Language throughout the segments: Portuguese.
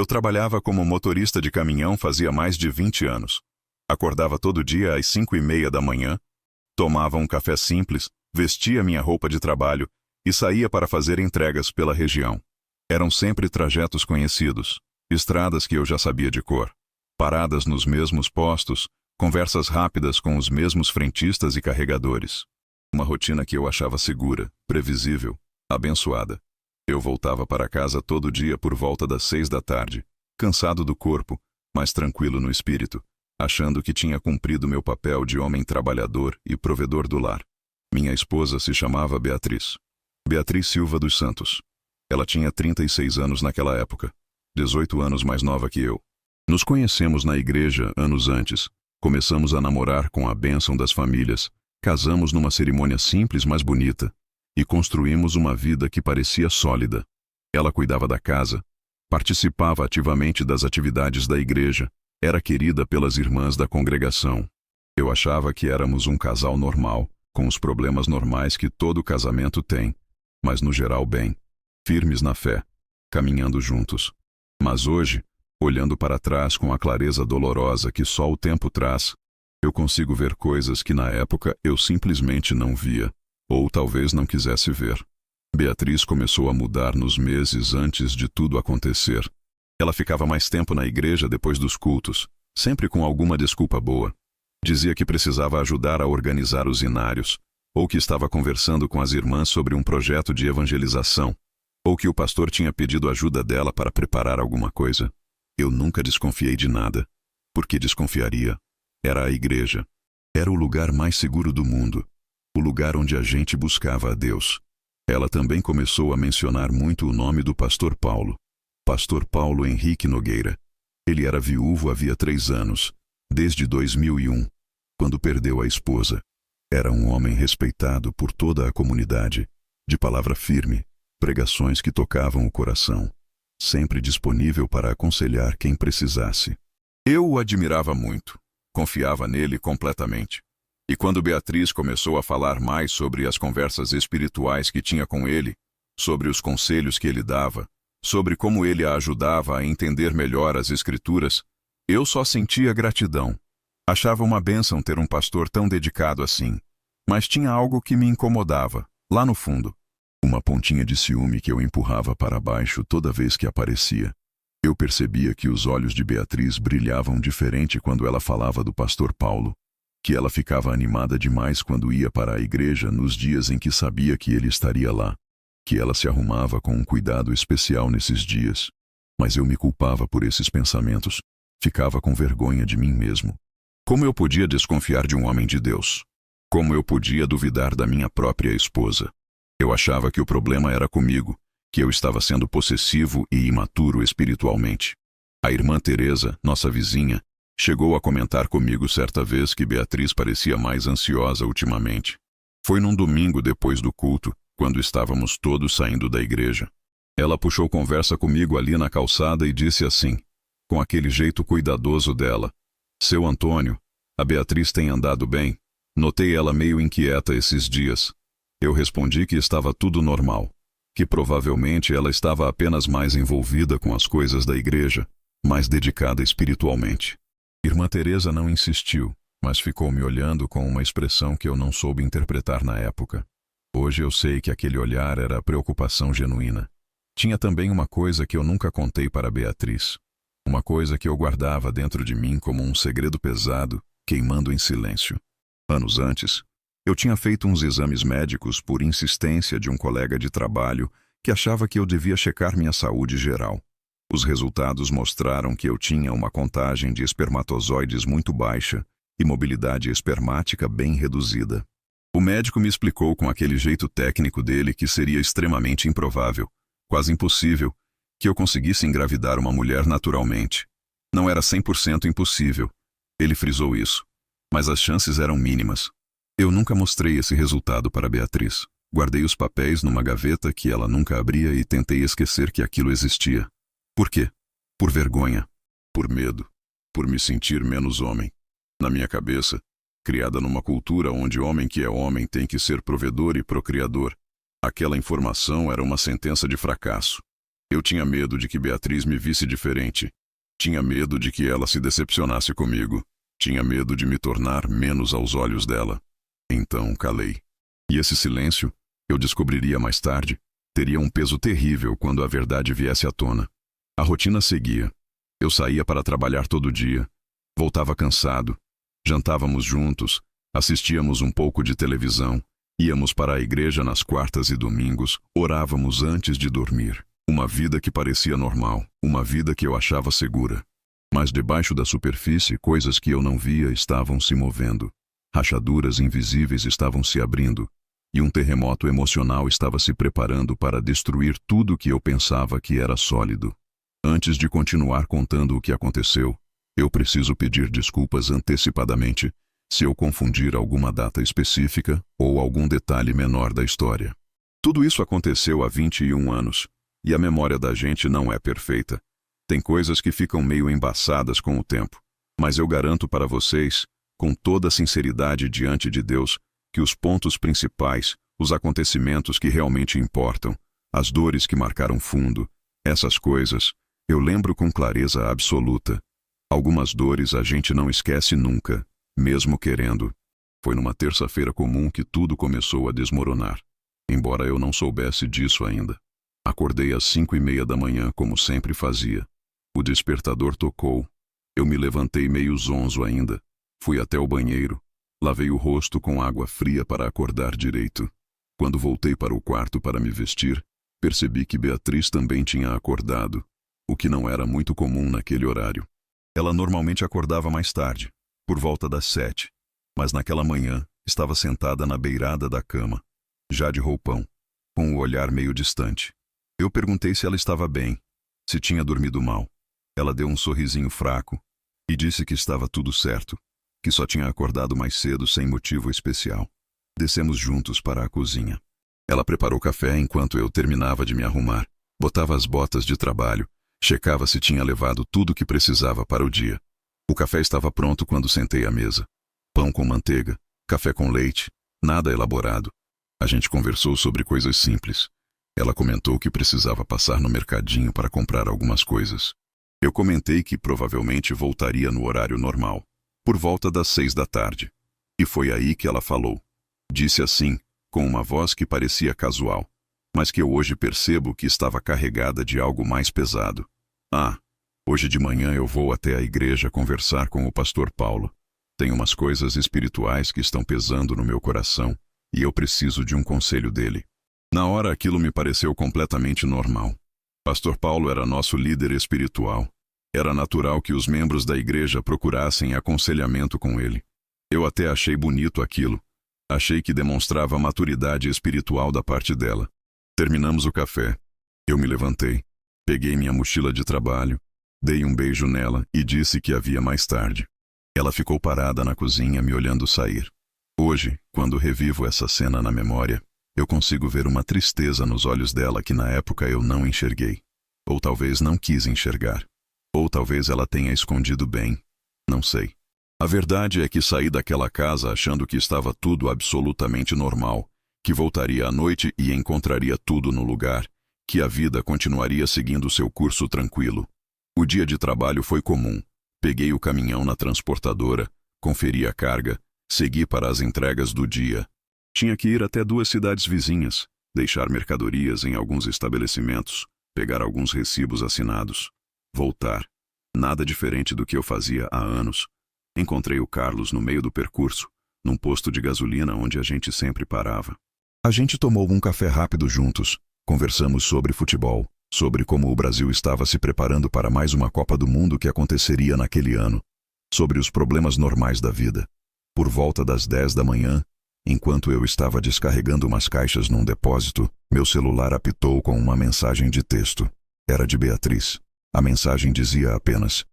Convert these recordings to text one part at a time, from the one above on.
Eu trabalhava como motorista de caminhão fazia mais de 20 anos. Acordava todo dia às 5:30 da manhã, tomava um café simples, vestia minha roupa de trabalho e saía para fazer entregas pela região. Eram sempre trajetos conhecidos, estradas que eu já sabia de cor, paradas nos mesmos postos, conversas rápidas com os mesmos frentistas e carregadores. Uma rotina que eu achava segura, previsível, abençoada. Eu voltava para casa todo dia por volta das 6 da tarde, cansado do corpo, mas tranquilo no espírito, achando que tinha cumprido meu papel de homem trabalhador e provedor do lar. Minha esposa se chamava Beatriz. Beatriz Silva dos Santos. Ela tinha 36 anos naquela época, 18 anos mais nova que eu. Nos conhecemos na igreja anos antes, começamos a namorar com a bênção das famílias, casamos numa cerimônia simples mas bonita, e construímos uma vida que parecia sólida. Ela cuidava da casa, participava ativamente das atividades da igreja, era querida pelas irmãs da congregação. Eu achava que éramos um casal normal, com os problemas normais que todo casamento tem, mas no geral bem, firmes na fé, caminhando juntos. Mas hoje, olhando para trás com a clareza dolorosa que só o tempo traz, eu consigo ver coisas que na época eu simplesmente não via, ou talvez não quisesse ver. Beatriz começou a mudar nos meses antes de tudo acontecer. Ela ficava mais tempo na igreja depois dos cultos, sempre com alguma desculpa boa. Dizia que precisava ajudar a organizar os inários, ou que estava conversando com as irmãs sobre um projeto de evangelização, ou que o pastor tinha pedido ajuda dela para preparar alguma coisa. Eu nunca desconfiei de nada. Por que desconfiaria? Era a igreja. Era o lugar mais seguro do mundo. O lugar onde a gente buscava a Deus. Ela também começou a mencionar muito o nome do pastor Paulo. Pastor Paulo Henrique Nogueira. Ele era viúvo havia 3 anos, desde 2001, quando perdeu a esposa. Era um homem respeitado por toda a comunidade, de palavra firme, pregações que tocavam o coração, sempre disponível para aconselhar quem precisasse. Eu o admirava muito, confiava nele completamente. E quando Beatriz começou a falar mais sobre as conversas espirituais que tinha com ele, sobre os conselhos que ele dava, sobre como ele a ajudava a entender melhor as Escrituras, eu só sentia gratidão. Achava uma bênção ter um pastor tão dedicado assim. Mas tinha algo que me incomodava, lá no fundo. Uma pontinha de ciúme que eu empurrava para baixo toda vez que aparecia. Eu percebia que os olhos de Beatriz brilhavam diferente quando ela falava do pastor Paulo, que ela ficava animada demais quando ia para a igreja nos dias em que sabia que ele estaria lá, que ela se arrumava com um cuidado especial nesses dias. Mas eu me culpava por esses pensamentos, ficava com vergonha de mim mesmo. Como eu podia desconfiar de um homem de Deus? Como eu podia duvidar da minha própria esposa? Eu achava que o problema era comigo, que eu estava sendo possessivo e imaturo espiritualmente. A irmã Teresa, nossa vizinha, chegou a comentar comigo certa vez que Beatriz parecia mais ansiosa ultimamente. Foi num domingo depois do culto, quando estávamos todos saindo da igreja. Ela puxou conversa comigo ali na calçada e disse assim, com aquele jeito cuidadoso dela: "Seu Antônio, a Beatriz tem andado bem? Notei ela meio inquieta esses dias." Eu respondi que estava tudo normal, que provavelmente ela estava apenas mais envolvida com as coisas da igreja, mais dedicada espiritualmente. Irmã Teresa não insistiu, mas ficou me olhando com uma expressão que eu não soube interpretar na época. Hoje eu sei que aquele olhar era preocupação genuína. Tinha também uma coisa que eu nunca contei para Beatriz. Uma coisa que eu guardava dentro de mim como um segredo pesado, queimando em silêncio. Anos antes, eu tinha feito uns exames médicos por insistência de um colega de trabalho que achava que eu devia checar minha saúde geral. Os resultados mostraram que eu tinha uma contagem de espermatozoides muito baixa e mobilidade espermática bem reduzida. O médico me explicou com aquele jeito técnico dele que seria extremamente improvável, quase impossível, que eu conseguisse engravidar uma mulher naturalmente. Não era 100% impossível. Ele frisou isso. Mas as chances eram mínimas. Eu nunca mostrei esse resultado para Beatriz. Guardei os papéis numa gaveta que ela nunca abria e tentei esquecer que aquilo existia. Por quê? Por vergonha. Por medo. Por me sentir menos homem. Na minha cabeça, criada numa cultura onde homem que é homem tem que ser provedor e procriador, aquela informação era uma sentença de fracasso. Eu tinha medo de que Beatriz me visse diferente. Tinha medo de que ela se decepcionasse comigo. Tinha medo de me tornar menos aos olhos dela. Então calei. E esse silêncio, eu descobriria mais tarde, teria um peso terrível quando a verdade viesse à tona. A rotina seguia. Eu saía para trabalhar todo dia. Voltava cansado. Jantávamos juntos. Assistíamos um pouco de televisão. Íamos para a igreja nas quartas e domingos. Orávamos antes de dormir. Uma vida que parecia normal. Uma vida que eu achava segura. Mas debaixo da superfície, coisas que eu não via estavam se movendo. Rachaduras invisíveis estavam se abrindo. E um terremoto emocional estava se preparando para destruir tudo que eu pensava que era sólido. Antes de continuar contando o que aconteceu, eu preciso pedir desculpas antecipadamente se eu confundir alguma data específica ou algum detalhe menor da história. Tudo isso aconteceu há 21 anos, e a memória da gente não é perfeita. Tem coisas que ficam meio embaçadas com o tempo, mas eu garanto para vocês, com toda a sinceridade diante de Deus, que os pontos principais, os acontecimentos que realmente importam, as dores que marcaram fundo, essas coisas, eu lembro com clareza absoluta. Algumas dores a gente não esquece nunca, mesmo querendo. Foi numa terça-feira comum que tudo começou a desmoronar, embora eu não soubesse disso ainda. Acordei às 5:30 da manhã, como sempre fazia. O despertador tocou. Eu me levantei meio zonzo ainda. Fui até o banheiro. Lavei o rosto com água fria para acordar direito. Quando voltei para o quarto para me vestir, percebi que Beatriz também tinha acordado, o que não era muito comum naquele horário. Ela normalmente acordava mais tarde, por volta das 7, mas naquela manhã estava sentada na beirada da cama, já de roupão, com o olhar meio distante. Eu perguntei se ela estava bem, se tinha dormido mal. Ela deu um sorrisinho fraco e disse que estava tudo certo, que só tinha acordado mais cedo sem motivo especial. Descemos juntos para a cozinha. Ela preparou café enquanto eu terminava de me arrumar, botava as botas de trabalho, checava se tinha levado tudo o que precisava para o dia. O café estava pronto quando sentei à mesa. Pão com manteiga, café com leite, nada elaborado. A gente conversou sobre coisas simples. Ela comentou que precisava passar no mercadinho para comprar algumas coisas. Eu comentei que provavelmente voltaria no horário normal, por volta das 6 da tarde. E foi aí que ela falou. Disse assim, com uma voz que parecia casual, mas que eu hoje percebo que estava carregada de algo mais pesado. Ah, hoje de manhã eu vou até a igreja conversar com o pastor Paulo. Tem umas coisas espirituais que estão pesando no meu coração e eu preciso de um conselho dele. Na hora aquilo me pareceu completamente normal. Pastor Paulo era nosso líder espiritual. Era natural que os membros da igreja procurassem aconselhamento com ele. Eu até achei bonito aquilo. Achei que demonstrava maturidade espiritual da parte dela. Terminamos o café. Eu me levantei. Peguei minha mochila de trabalho, dei um beijo nela e disse que havia mais tarde. Ela ficou parada na cozinha me olhando sair. Hoje, quando revivo essa cena na memória, eu consigo ver uma tristeza nos olhos dela que na época eu não enxerguei. Ou talvez não quis enxergar. Ou talvez ela tenha escondido bem. Não sei. A verdade é que saí daquela casa achando que estava tudo absolutamente normal, que voltaria à noite e encontraria tudo no lugar, que a vida continuaria seguindo seu curso tranquilo. O dia de trabalho foi comum. Peguei o caminhão na transportadora, conferi a carga, segui para as entregas do dia. Tinha que ir até 2 cidades vizinhas, deixar mercadorias em alguns estabelecimentos, pegar alguns recibos assinados. Voltar. Nada diferente do que eu fazia há anos. Encontrei o Carlos no meio do percurso, num posto de gasolina onde a gente sempre parava. A gente tomou um café rápido juntos. Conversamos sobre futebol, sobre como o Brasil estava se preparando para mais uma Copa do Mundo que aconteceria naquele ano, sobre os problemas normais da vida. Por volta das 10 da manhã, enquanto eu estava descarregando umas caixas num depósito, meu celular apitou com uma mensagem de texto. Era de Beatriz. A mensagem dizia apenas: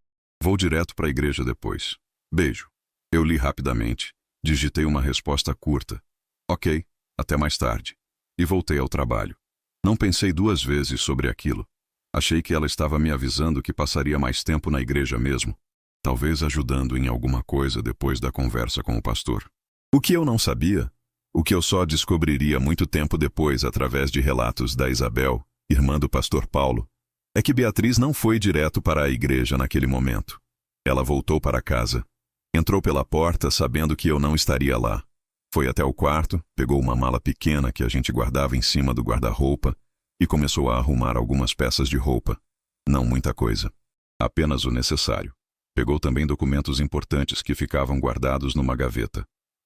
"Vou direto para a igreja depois. Beijo." Eu li rapidamente, digitei uma resposta curta. Ok, até mais tarde. E voltei ao trabalho. Não pensei 2 vezes sobre aquilo. Achei que ela estava me avisando que passaria mais tempo na igreja mesmo, talvez ajudando em alguma coisa depois da conversa com o pastor. O que eu não sabia, o que eu só descobriria muito tempo depois através de relatos da Isabel, irmã do pastor Paulo, É que Beatriz não foi direto para a igreja naquele momento. Ela voltou para casa. Entrou pela porta sabendo que eu não estaria lá. Foi até o quarto, pegou uma mala pequena que a gente guardava em cima do guarda-roupa e começou a arrumar algumas peças de roupa. Não muita coisa. Apenas o necessário. Pegou também documentos importantes que ficavam guardados numa gaveta.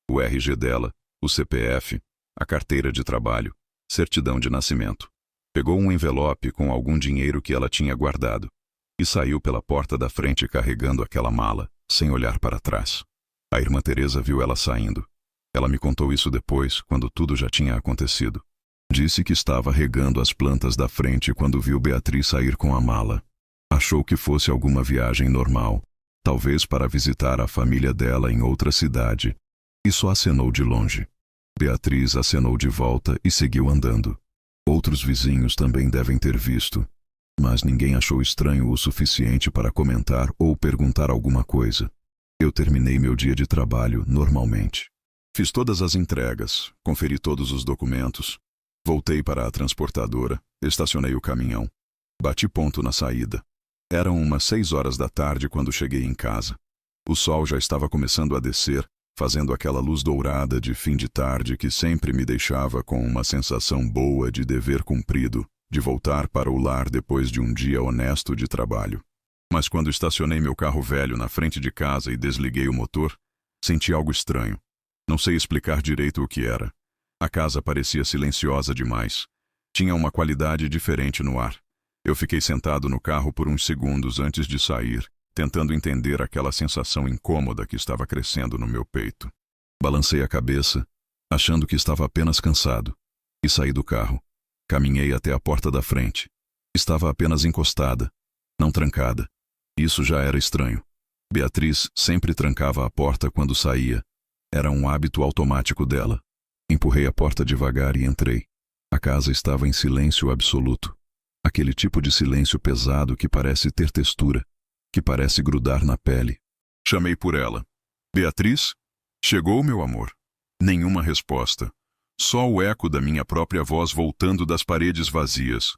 O RG dela, o CPF, a carteira de trabalho, certidão de nascimento. Pegou um envelope com algum dinheiro que ela tinha guardado e saiu pela porta da frente carregando aquela mala, sem olhar para trás. A irmã Teresa viu ela saindo. Ela me contou isso depois, quando tudo já tinha acontecido. Disse que estava regando as plantas da frente quando viu Beatriz sair com a mala. Achou que fosse alguma viagem normal, talvez para visitar a família dela em outra cidade, e só acenou de longe. Beatriz acenou de volta e seguiu andando. Outros vizinhos também devem ter visto, mas ninguém achou estranho o suficiente para comentar ou perguntar alguma coisa. Eu terminei meu dia de trabalho normalmente. Fiz todas as entregas, conferi todos os documentos, voltei para a transportadora, estacionei o caminhão, bati ponto na saída. Eram umas 6 horas da tarde quando cheguei em casa. O sol já estava começando a descer, fazendo aquela luz dourada de fim de tarde que sempre me deixava com uma sensação boa de dever cumprido, de voltar para o lar depois de um dia honesto de trabalho. Mas quando estacionei meu carro velho na frente de casa e desliguei o motor, senti algo estranho. Não sei explicar direito o que era. A casa parecia silenciosa demais. Tinha uma qualidade diferente no ar. Eu fiquei sentado no carro por uns segundos antes de sair, tentando entender aquela sensação incômoda que estava crescendo no meu peito. Balancei a cabeça, achando que estava apenas cansado, e saí do carro. Caminhei até a porta da frente. Estava apenas encostada, não trancada. Isso já era estranho. Beatriz sempre trancava a porta quando saía. Era um hábito automático dela. Empurrei a porta devagar e entrei. A casa estava em silêncio absoluto. Aquele tipo de silêncio pesado que parece ter textura, que parece grudar na pele. Chamei por ela. Beatriz? Chegou, meu amor? Nenhuma resposta. Só o eco da minha própria voz voltando das paredes vazias.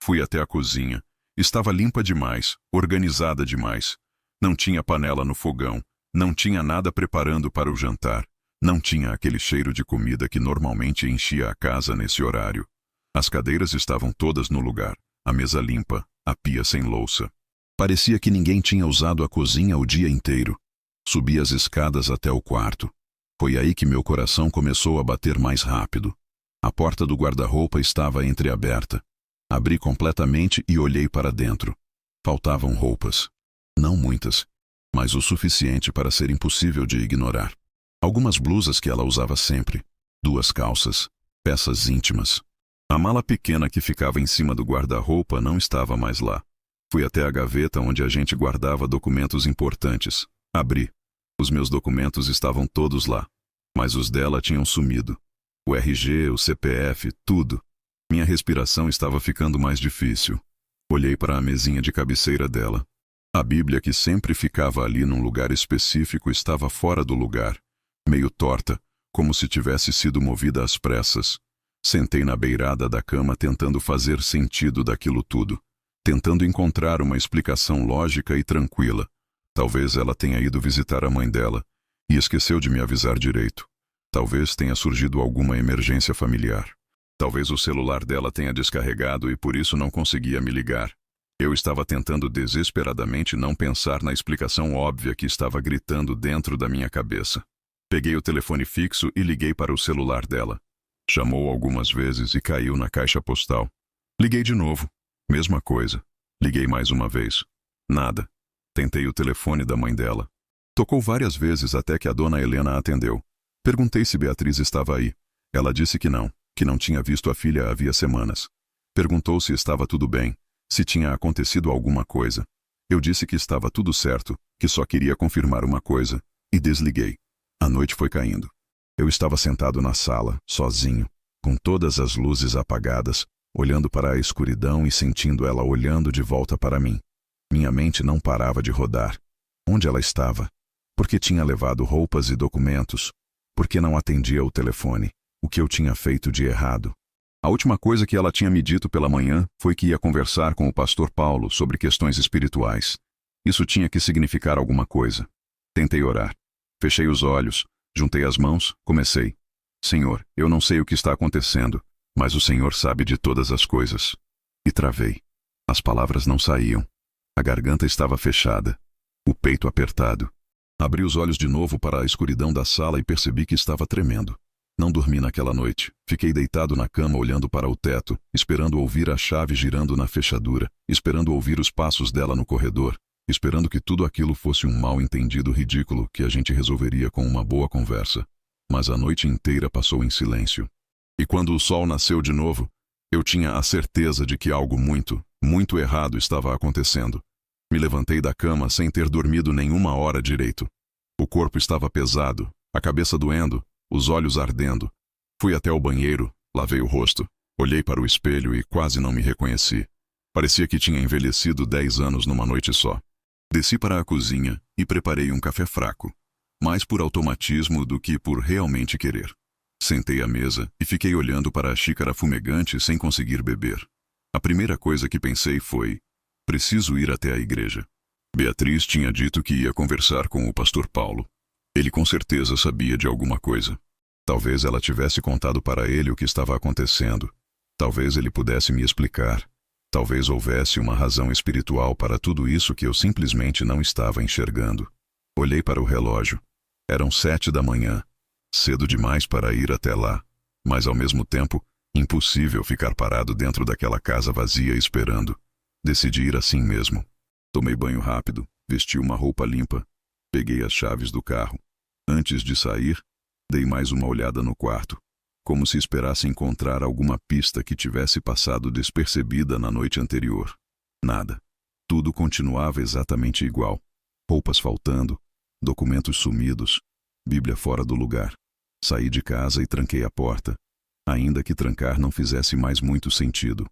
Fui até a cozinha. Estava limpa demais, organizada demais. Não tinha panela no fogão, não tinha nada preparando para o jantar. Não tinha aquele cheiro de comida que normalmente enchia a casa nesse horário. As cadeiras estavam todas no lugar. A mesa limpa, a pia sem louça. Parecia que ninguém tinha usado a cozinha o dia inteiro. Subi as escadas até o quarto. Foi aí que meu coração começou a bater mais rápido. A porta do guarda-roupa estava entreaberta. Abri completamente e olhei para dentro. Faltavam roupas. Não muitas, mas o suficiente para ser impossível de ignorar. Algumas blusas que ela usava sempre. 2 calças. Peças íntimas. A mala pequena que ficava em cima do guarda-roupa não estava mais lá. Fui até a gaveta onde a gente guardava documentos importantes. Abri. Os meus documentos estavam todos lá, mas os dela tinham sumido. O RG, o CPF, tudo. Minha respiração estava ficando mais difícil. Olhei para a mesinha de cabeceira dela. A Bíblia que sempre ficava ali num lugar específico estava fora do lugar, meio torta, como se tivesse sido movida às pressas. Sentei na beirada da cama tentando fazer sentido daquilo tudo, tentando encontrar uma explicação lógica e tranquila. Talvez ela tenha ido visitar a mãe dela e esqueceu de me avisar direito. Talvez tenha surgido alguma emergência familiar. Talvez o celular dela tenha descarregado e por isso não conseguia me ligar. Eu estava tentando desesperadamente não pensar na explicação óbvia que estava gritando dentro da minha cabeça. Peguei o telefone fixo e liguei para o celular dela. Chamou algumas vezes e caiu na caixa postal. Liguei de novo. Mesma coisa. Liguei mais uma vez. Nada. Tentei o telefone da mãe dela. Tocou várias vezes até que a dona Helena atendeu. Perguntei se Beatriz estava aí. Ela disse que não tinha visto a filha havia semanas. Perguntou se estava tudo bem, se tinha acontecido alguma coisa. Eu disse que estava tudo certo, que só queria confirmar uma coisa, e desliguei. A noite foi caindo. Eu estava sentado na sala, sozinho, com todas as luzes apagadas, olhando para a escuridão e sentindo ela olhando de volta para mim. Minha mente não parava de rodar. Onde ela estava? Por que tinha levado roupas e documentos? Por que não atendia o telefone? O que eu tinha feito de errado? A última coisa que ela tinha me dito pela manhã foi que ia conversar com o pastor Paulo sobre questões espirituais. Isso tinha que significar alguma coisa. Tentei orar. Fechei os olhos, juntei as mãos, comecei. Senhor, eu não sei o que está acontecendo, mas o Senhor sabe de todas as coisas. E travei. As palavras não saíam. A garganta estava fechada. O peito apertado. Abri os olhos de novo para a escuridão da sala e percebi que estava tremendo. Não dormi naquela noite. Fiquei deitado na cama olhando para o teto, esperando ouvir a chave girando na fechadura, esperando ouvir os passos dela no corredor, esperando que tudo aquilo fosse um mal-entendido ridículo que a gente resolveria com uma boa conversa. Mas a noite inteira passou em silêncio. E quando o sol nasceu de novo, eu tinha a certeza de que algo muito, muito errado estava acontecendo. Me levantei da cama sem ter dormido nenhuma hora direito. O corpo estava pesado, a cabeça doendo, os olhos ardendo. Fui até o banheiro, lavei o rosto, olhei para o espelho e quase não me reconheci. Parecia que tinha envelhecido 10 anos numa noite só. Desci para a cozinha e preparei um café fraco, mais por automatismo do que por realmente querer. Sentei à mesa e fiquei olhando para a xícara fumegante sem conseguir beber. A primeira coisa que pensei foi: preciso ir até a igreja. Beatriz tinha dito que ia conversar com o pastor Paulo. Ele com certeza sabia de alguma coisa. Talvez ela tivesse contado para ele o que estava acontecendo. Talvez ele pudesse me explicar. Talvez houvesse uma razão espiritual para tudo isso que eu simplesmente não estava enxergando. Olhei para o relógio. Eram 7 da manhã. Cedo demais para ir até lá. Mas ao mesmo tempo, impossível ficar parado dentro daquela casa vazia esperando. Decidi ir assim mesmo. Tomei banho rápido, vesti uma roupa limpa. Peguei as chaves do carro. Antes de sair, dei mais uma olhada no quarto, como se esperasse encontrar alguma pista que tivesse passado despercebida na noite anterior. Nada. Tudo continuava exatamente igual. Roupas faltando, documentos sumidos, Bíblia fora do lugar. Saí de casa e tranquei a porta, ainda que trancar não fizesse mais muito sentido.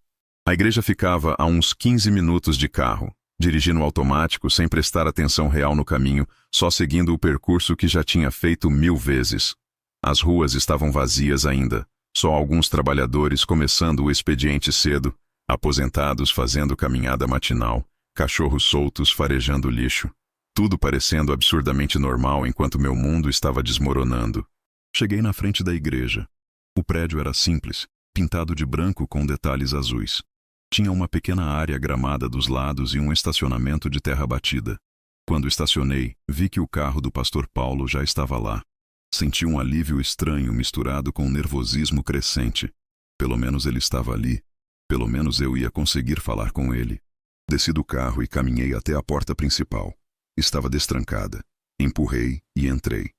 A igreja ficava a uns 15 minutos de carro. Dirigi no automático, sem prestar atenção real no caminho, só seguindo o percurso que já tinha feito 1000 vezes. As ruas estavam vazias ainda, só alguns trabalhadores começando o expediente cedo, aposentados fazendo caminhada matinal, cachorros soltos farejando lixo. Tudo parecendo absurdamente normal enquanto meu mundo estava desmoronando. Cheguei na frente da igreja. O prédio era simples, pintado de branco com detalhes azuis. Tinha uma pequena área gramada dos lados e um estacionamento de terra batida. Quando estacionei, vi que o carro do pastor Paulo já estava lá. Senti um alívio estranho misturado com um nervosismo crescente. Pelo menos ele estava ali. Pelo menos eu ia conseguir falar com ele. Desci do carro e caminhei até a porta principal. Estava destrancada. Empurrei e entrei.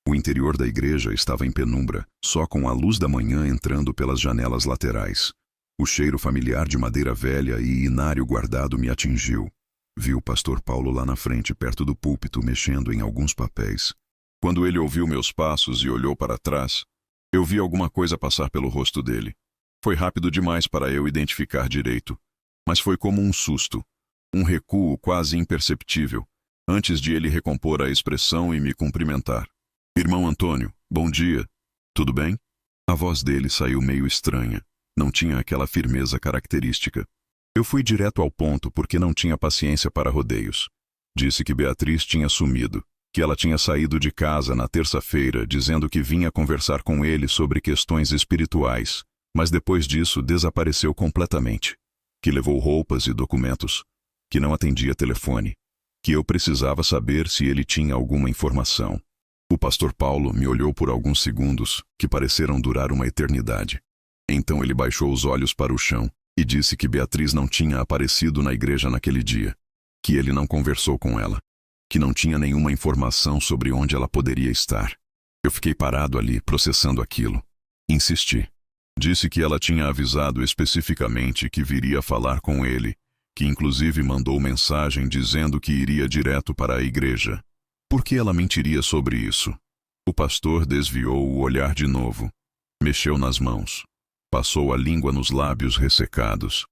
O interior da igreja estava em penumbra, só com a luz da manhã entrando pelas janelas laterais. O cheiro familiar de madeira velha e inário guardado me atingiu. Vi o pastor Paulo lá na frente, perto do púlpito, mexendo em alguns papéis. Quando ele ouviu meus passos e olhou para trás, eu vi alguma coisa passar pelo rosto dele. Foi rápido demais para eu identificar direito, mas foi como um susto, um recuo quase imperceptível, antes de ele recompor a expressão e me cumprimentar. Irmão Antônio, bom dia. Tudo bem? A voz dele saiu meio estranha. Não tinha aquela firmeza característica. Eu fui direto ao ponto porque não tinha paciência para rodeios. Disse que Beatriz tinha sumido, que ela tinha saído de casa na terça-feira dizendo que vinha conversar com ele sobre questões espirituais, mas depois disso desapareceu completamente, que levou roupas e documentos, que não atendia telefone, que eu precisava saber se ele tinha alguma informação. O pastor Paulo me olhou por alguns segundos, que pareceram durar uma eternidade. Então ele baixou os olhos para o chão e disse que Beatriz não tinha aparecido na igreja naquele dia, que ele não conversou com ela, que não tinha nenhuma informação sobre onde ela poderia estar. Eu fiquei parado ali, processando aquilo. Insisti. Disse que ela tinha avisado especificamente que viria falar com ele, que inclusive mandou mensagem dizendo que iria direto para a igreja. Por que ela mentiria sobre isso? O pastor desviou o olhar de novo. Mexeu nas mãos. Passou a língua nos lábios ressecados.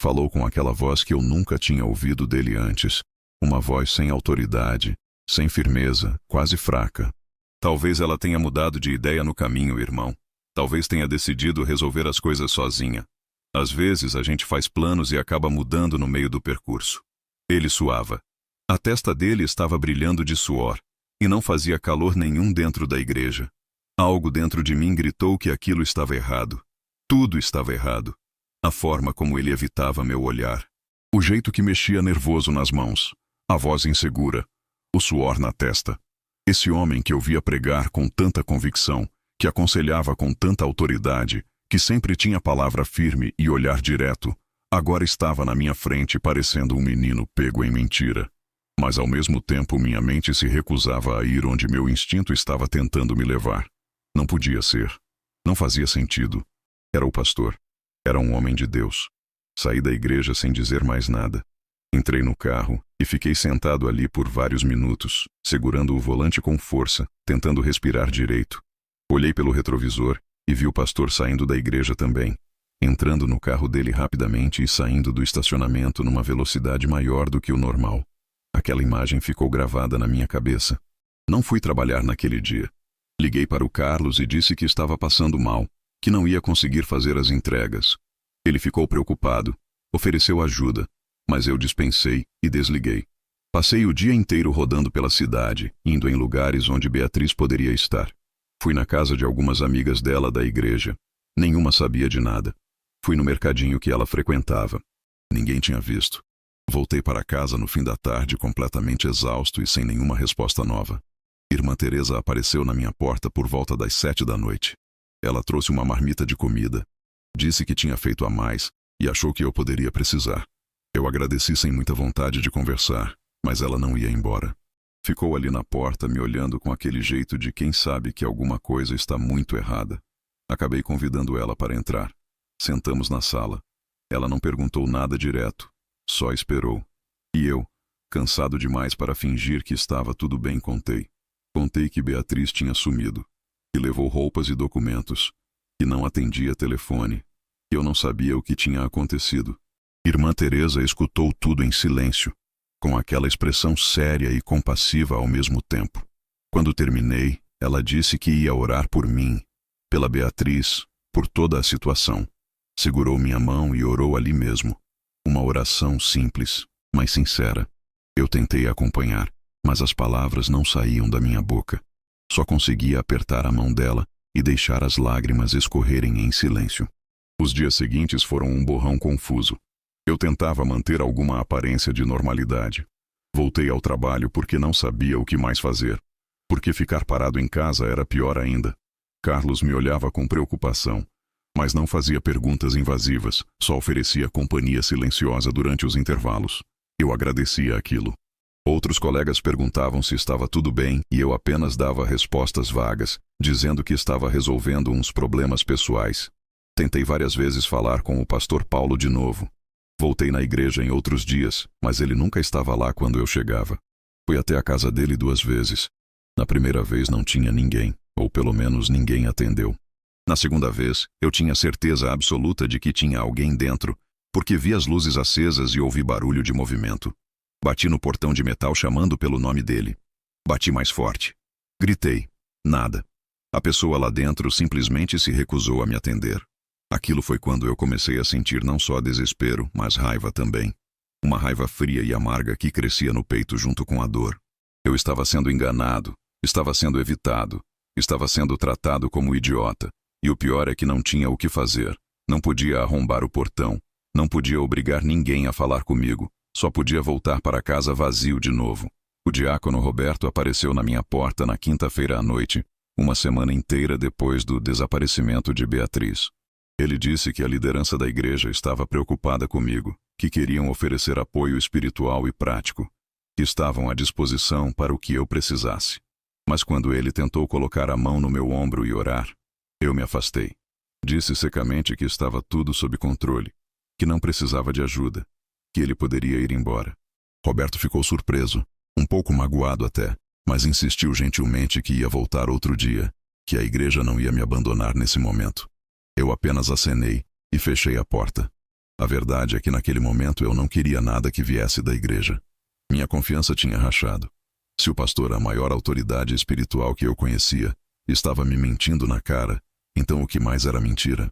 Falou com aquela voz que eu nunca tinha ouvido dele antes. Uma voz sem autoridade, sem firmeza, quase fraca. Talvez ela tenha mudado de ideia no caminho, irmão. Talvez tenha decidido resolver as coisas sozinha. Às vezes a gente faz planos e acaba mudando no meio do percurso. Ele suava. A testa dele estava brilhando de suor, e não fazia calor nenhum dentro da igreja. Algo dentro de mim gritou que aquilo estava errado. Tudo estava errado. A forma como ele evitava meu olhar. O jeito que mexia nervoso nas mãos. A voz insegura. O suor na testa. Esse homem que eu via pregar com tanta convicção, que aconselhava com tanta autoridade, que sempre tinha palavra firme e olhar direto, agora estava na minha frente parecendo um menino pego em mentira. Mas ao mesmo tempo minha mente se recusava a ir onde meu instinto estava tentando me levar. Não podia ser. Não fazia sentido. Era o pastor. Era um homem de Deus. Saí da igreja sem dizer mais nada. Entrei no carro e fiquei sentado ali por vários minutos, segurando o volante com força, tentando respirar direito. Olhei pelo retrovisor e vi o pastor saindo da igreja também, entrando no carro dele rapidamente e saindo do estacionamento numa velocidade maior do que o normal. Aquela imagem ficou gravada na minha cabeça. Não fui trabalhar naquele dia. Liguei para o Carlos e disse que estava passando mal, que não ia conseguir fazer as entregas. Ele ficou preocupado, ofereceu ajuda, mas eu dispensei e desliguei. Passei o dia inteiro rodando pela cidade, indo em lugares onde Beatriz poderia estar. Fui na casa de algumas amigas dela da igreja. Nenhuma sabia de nada. Fui no mercadinho que ela frequentava. Ninguém tinha visto. Voltei para casa no fim da tarde completamente exausto e sem nenhuma resposta nova. Irmã Teresa apareceu na minha porta por volta das 7 da noite. Ela trouxe uma marmita de comida. Disse que tinha feito a mais e achou que eu poderia precisar. Eu agradeci sem muita vontade de conversar, mas ela não ia embora. Ficou ali na porta me olhando com aquele jeito de quem sabe que alguma coisa está muito errada. Acabei convidando ela para entrar. Sentamos na sala. Ela não perguntou nada direto, só esperou. E eu, cansado demais para fingir que estava tudo bem, contei. Contei que Beatriz tinha sumido, que levou roupas e documentos, que não atendia telefone, que eu não sabia o que tinha acontecido. Irmã Teresa escutou tudo em silêncio, com aquela expressão séria e compassiva ao mesmo tempo. Quando terminei, ela disse que ia orar por mim, pela Beatriz, por toda a situação. Segurou minha mão e orou ali mesmo. Uma oração simples, mas sincera. Eu tentei acompanhar, mas as palavras não saíam da minha boca. Só conseguia apertar a mão dela e deixar as lágrimas escorrerem em silêncio. Os dias seguintes foram um borrão confuso. Eu tentava manter alguma aparência de normalidade. Voltei ao trabalho porque não sabia o que mais fazer. Porque ficar parado em casa era pior ainda. Carlos me olhava com preocupação, mas não fazia perguntas invasivas, só oferecia companhia silenciosa durante os intervalos. Eu agradecia aquilo. Outros colegas perguntavam se estava tudo bem e eu apenas dava respostas vagas, dizendo que estava resolvendo uns problemas pessoais. Tentei várias vezes falar com o pastor Paulo de novo. Voltei na igreja em outros dias, mas ele nunca estava lá quando eu chegava. Fui até a casa dele 2 vezes. Na primeira vez não tinha ninguém, ou pelo menos ninguém atendeu. Na segunda vez, eu tinha certeza absoluta de que tinha alguém dentro, porque vi as luzes acesas e ouvi barulho de movimento. Bati no portão de metal chamando pelo nome dele. Bati mais forte. Gritei. Nada. A pessoa lá dentro simplesmente se recusou a me atender. Aquilo foi quando eu comecei a sentir não só desespero, mas raiva também. Uma raiva fria e amarga que crescia no peito junto com a dor. Eu estava sendo enganado, estava sendo evitado, estava sendo tratado como idiota. E o pior é que não tinha o que fazer. Não podia arrombar o portão, não podia obrigar ninguém a falar comigo, só podia voltar para casa vazio de novo. O diácono Roberto apareceu na minha porta na quinta-feira à noite, uma semana inteira depois do desaparecimento de Beatriz. Ele disse que a liderança da igreja estava preocupada comigo, que queriam oferecer apoio espiritual e prático, que estavam à disposição para o que eu precisasse. Mas quando ele tentou colocar a mão no meu ombro e orar, eu me afastei. Disse secamente que estava tudo sob controle, que não precisava de ajuda, que ele poderia ir embora. Roberto ficou surpreso, um pouco magoado até, mas insistiu gentilmente que ia voltar outro dia, que a igreja não ia me abandonar nesse momento. Eu apenas acenei e fechei a porta. A verdade é que naquele momento eu não queria nada que viesse da igreja. Minha confiança tinha rachado. Se o pastor, a maior autoridade espiritual que eu conhecia, estava me mentindo na cara, Então o que mais era mentira?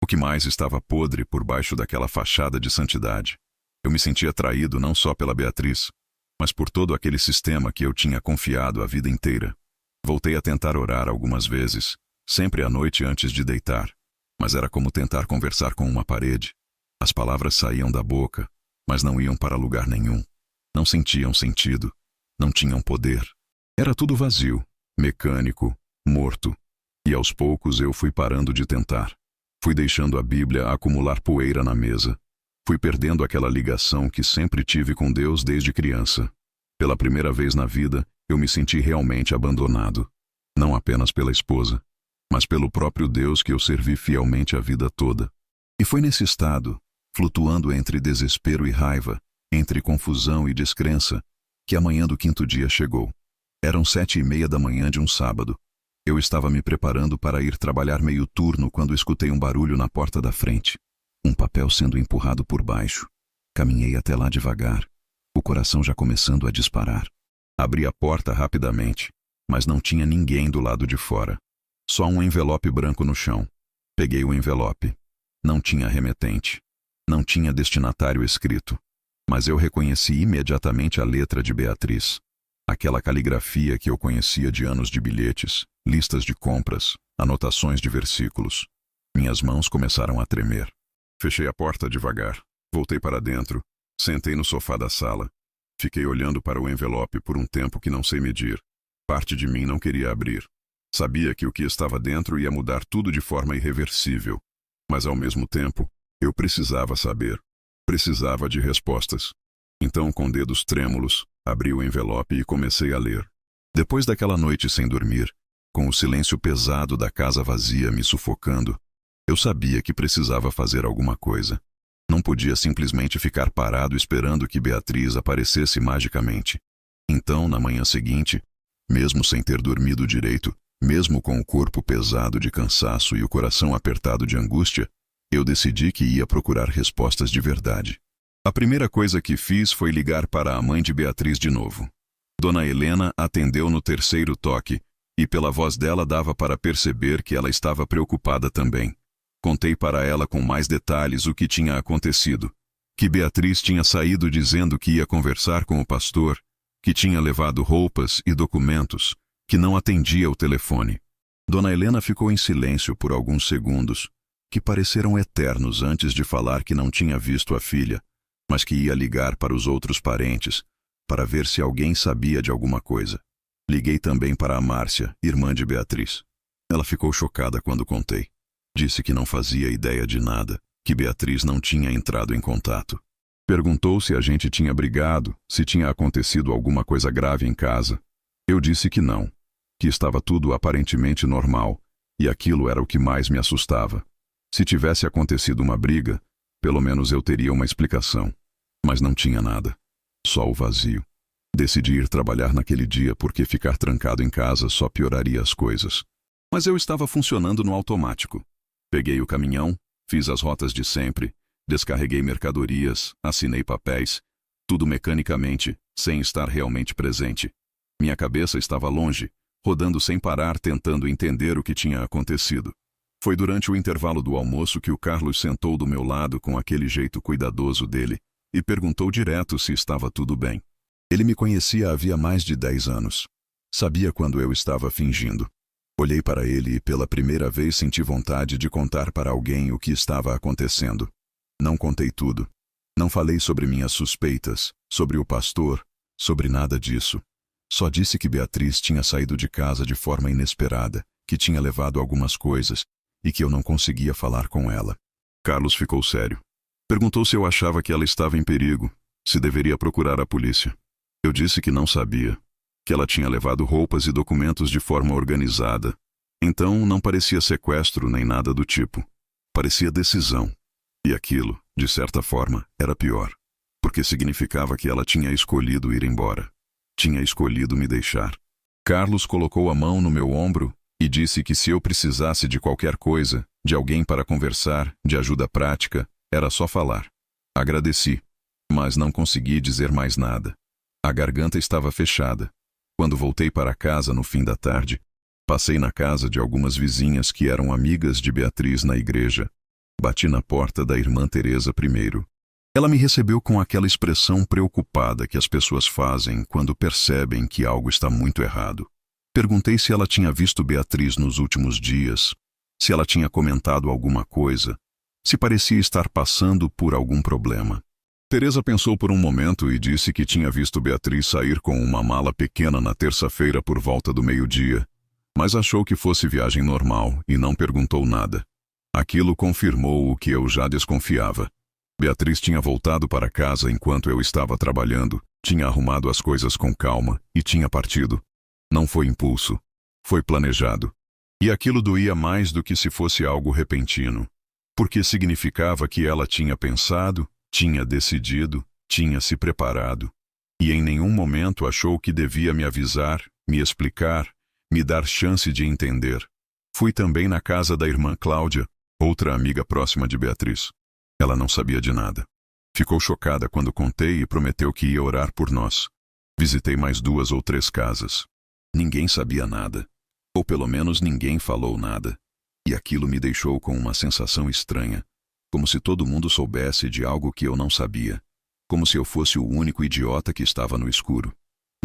O que mais estava podre por baixo daquela fachada de santidade? Eu me sentia traído não só pela Beatriz, mas por todo aquele sistema que eu tinha confiado a vida inteira. Voltei a tentar orar algumas vezes, sempre à noite antes de deitar, mas era como tentar conversar com uma parede. As palavras saíam da boca, mas não iam para lugar nenhum. Não sentiam sentido, não tinham poder. Era tudo vazio, mecânico, morto. E aos poucos eu fui parando de tentar. Fui deixando a Bíblia acumular poeira na mesa. Fui perdendo aquela ligação que sempre tive com Deus desde criança. Pela primeira vez na vida, eu me senti realmente abandonado. Não apenas pela esposa, mas pelo próprio Deus que eu servi fielmente a vida toda. E foi nesse estado, flutuando entre desespero e raiva, entre confusão e descrença, que a manhã do 5º dia chegou. Eram 7:30 da manhã de um sábado. Eu estava me preparando para ir trabalhar meio turno quando escutei um barulho na porta da frente. Um papel sendo empurrado por baixo. Caminhei até lá devagar, o coração já começando a disparar. Abri a porta rapidamente, mas não tinha ninguém do lado de fora. Só um envelope branco no chão. Peguei o envelope. Não tinha remetente. Não tinha destinatário escrito. Mas eu reconheci imediatamente a letra de Beatriz. Aquela caligrafia que eu conhecia de anos de bilhetes, listas de compras, anotações de versículos. Minhas mãos começaram a tremer. Fechei a porta devagar. Voltei para dentro. Sentei no sofá da sala. Fiquei olhando para o envelope por um tempo que não sei medir. Parte de mim não queria abrir. Sabia que o que estava dentro ia mudar tudo de forma irreversível. Mas ao mesmo tempo, eu precisava saber. Precisava de respostas. Então, com dedos trêmulos, abri o envelope e comecei a ler. Depois daquela noite sem dormir, com o silêncio pesado da casa vazia me sufocando, eu sabia que precisava fazer alguma coisa. Não podia simplesmente ficar parado esperando que Beatriz aparecesse magicamente. Então, na manhã seguinte, mesmo sem ter dormido direito, mesmo com o corpo pesado de cansaço e o coração apertado de angústia, eu decidi que ia procurar respostas de verdade. A primeira coisa que fiz foi ligar para a mãe de Beatriz de novo. Dona Helena atendeu no 3º toque, e pela voz dela dava para perceber que ela estava preocupada também. Contei para ela com mais detalhes o que tinha acontecido. Que Beatriz tinha saído dizendo que ia conversar com o pastor, que tinha levado roupas e documentos, que não atendia o telefone. Dona Helena ficou em silêncio por alguns segundos, que pareceram eternos antes de falar que não tinha visto a filha, mas que ia ligar para os outros parentes, para ver se alguém sabia de alguma coisa. Liguei também para a Márcia, irmã de Beatriz. Ela ficou chocada quando contei. Disse que não fazia ideia de nada, que Beatriz não tinha entrado em contato. Perguntou se a gente tinha brigado, se tinha acontecido alguma coisa grave em casa. Eu disse que não, que estava tudo aparentemente normal, e aquilo era o que mais me assustava. Se tivesse acontecido uma briga, pelo menos eu teria uma explicação. Mas não tinha nada. Só o vazio. Decidi ir trabalhar naquele dia porque ficar trancado em casa só pioraria as coisas. Mas eu estava funcionando no automático. Peguei o caminhão, fiz as rotas de sempre, descarreguei mercadorias, assinei papéis, tudo mecanicamente, sem estar realmente presente. Minha cabeça estava longe, rodando sem parar tentando entender o que tinha acontecido. Foi durante o intervalo do almoço que o Carlos sentou do meu lado com aquele jeito cuidadoso dele e perguntou direto se estava tudo bem. Ele me conhecia havia mais de 10 anos. Sabia quando eu estava fingindo. Olhei para ele e pela primeira vez senti vontade de contar para alguém o que estava acontecendo. Não contei tudo. Não falei sobre minhas suspeitas, sobre o pastor, sobre nada disso. Só disse que Beatriz tinha saído de casa de forma inesperada, que tinha levado algumas coisas e que eu não conseguia falar com ela. Carlos ficou sério. Perguntou se eu achava que ela estava em perigo, se deveria procurar a polícia. Eu disse que não sabia, que ela tinha levado roupas e documentos de forma organizada. Então não parecia sequestro nem nada do tipo. Parecia decisão. E aquilo, de certa forma, era pior, porque significava que ela tinha escolhido ir embora. Tinha escolhido me deixar. Carlos colocou a mão no meu ombro e disse que se eu precisasse de qualquer coisa, de alguém para conversar, de ajuda prática, era só falar. Agradeci, mas não consegui dizer mais nada. A garganta estava fechada. Quando voltei para casa no fim da tarde, Passei na casa de algumas vizinhas que eram amigas de Beatriz na igreja. Bati na porta da irmã Teresa primeiro. Ela me recebeu com aquela expressão preocupada que as pessoas fazem quando percebem que algo está muito errado. Perguntei se ela tinha visto Beatriz nos últimos dias, se ela tinha comentado alguma coisa, se parecia estar passando por algum problema. Teresa pensou por um momento e disse que tinha visto Beatriz sair com uma mala pequena na terça-feira por volta do meio-dia, mas achou que fosse viagem normal e não perguntou nada. Aquilo confirmou o que eu já desconfiava. Beatriz tinha voltado para casa enquanto eu estava trabalhando, tinha arrumado as coisas com calma e tinha partido. Não foi impulso. Foi planejado. E aquilo doía mais do que se fosse algo repentino, porque significava que ela tinha pensado, tinha decidido, tinha se preparado, e em nenhum momento achou que devia me avisar, me explicar, me dar chance de entender. Fui também na casa da irmã Cláudia, outra amiga próxima de Beatriz. Ela não sabia de nada. Ficou chocada quando contei e prometeu que ia orar por nós. Visitei mais 2 ou 3 casas. Ninguém sabia nada, ou pelo menos ninguém falou nada, e aquilo me deixou com uma sensação estranha, como se todo mundo soubesse de algo que eu não sabia, como se eu fosse o único idiota que estava no escuro.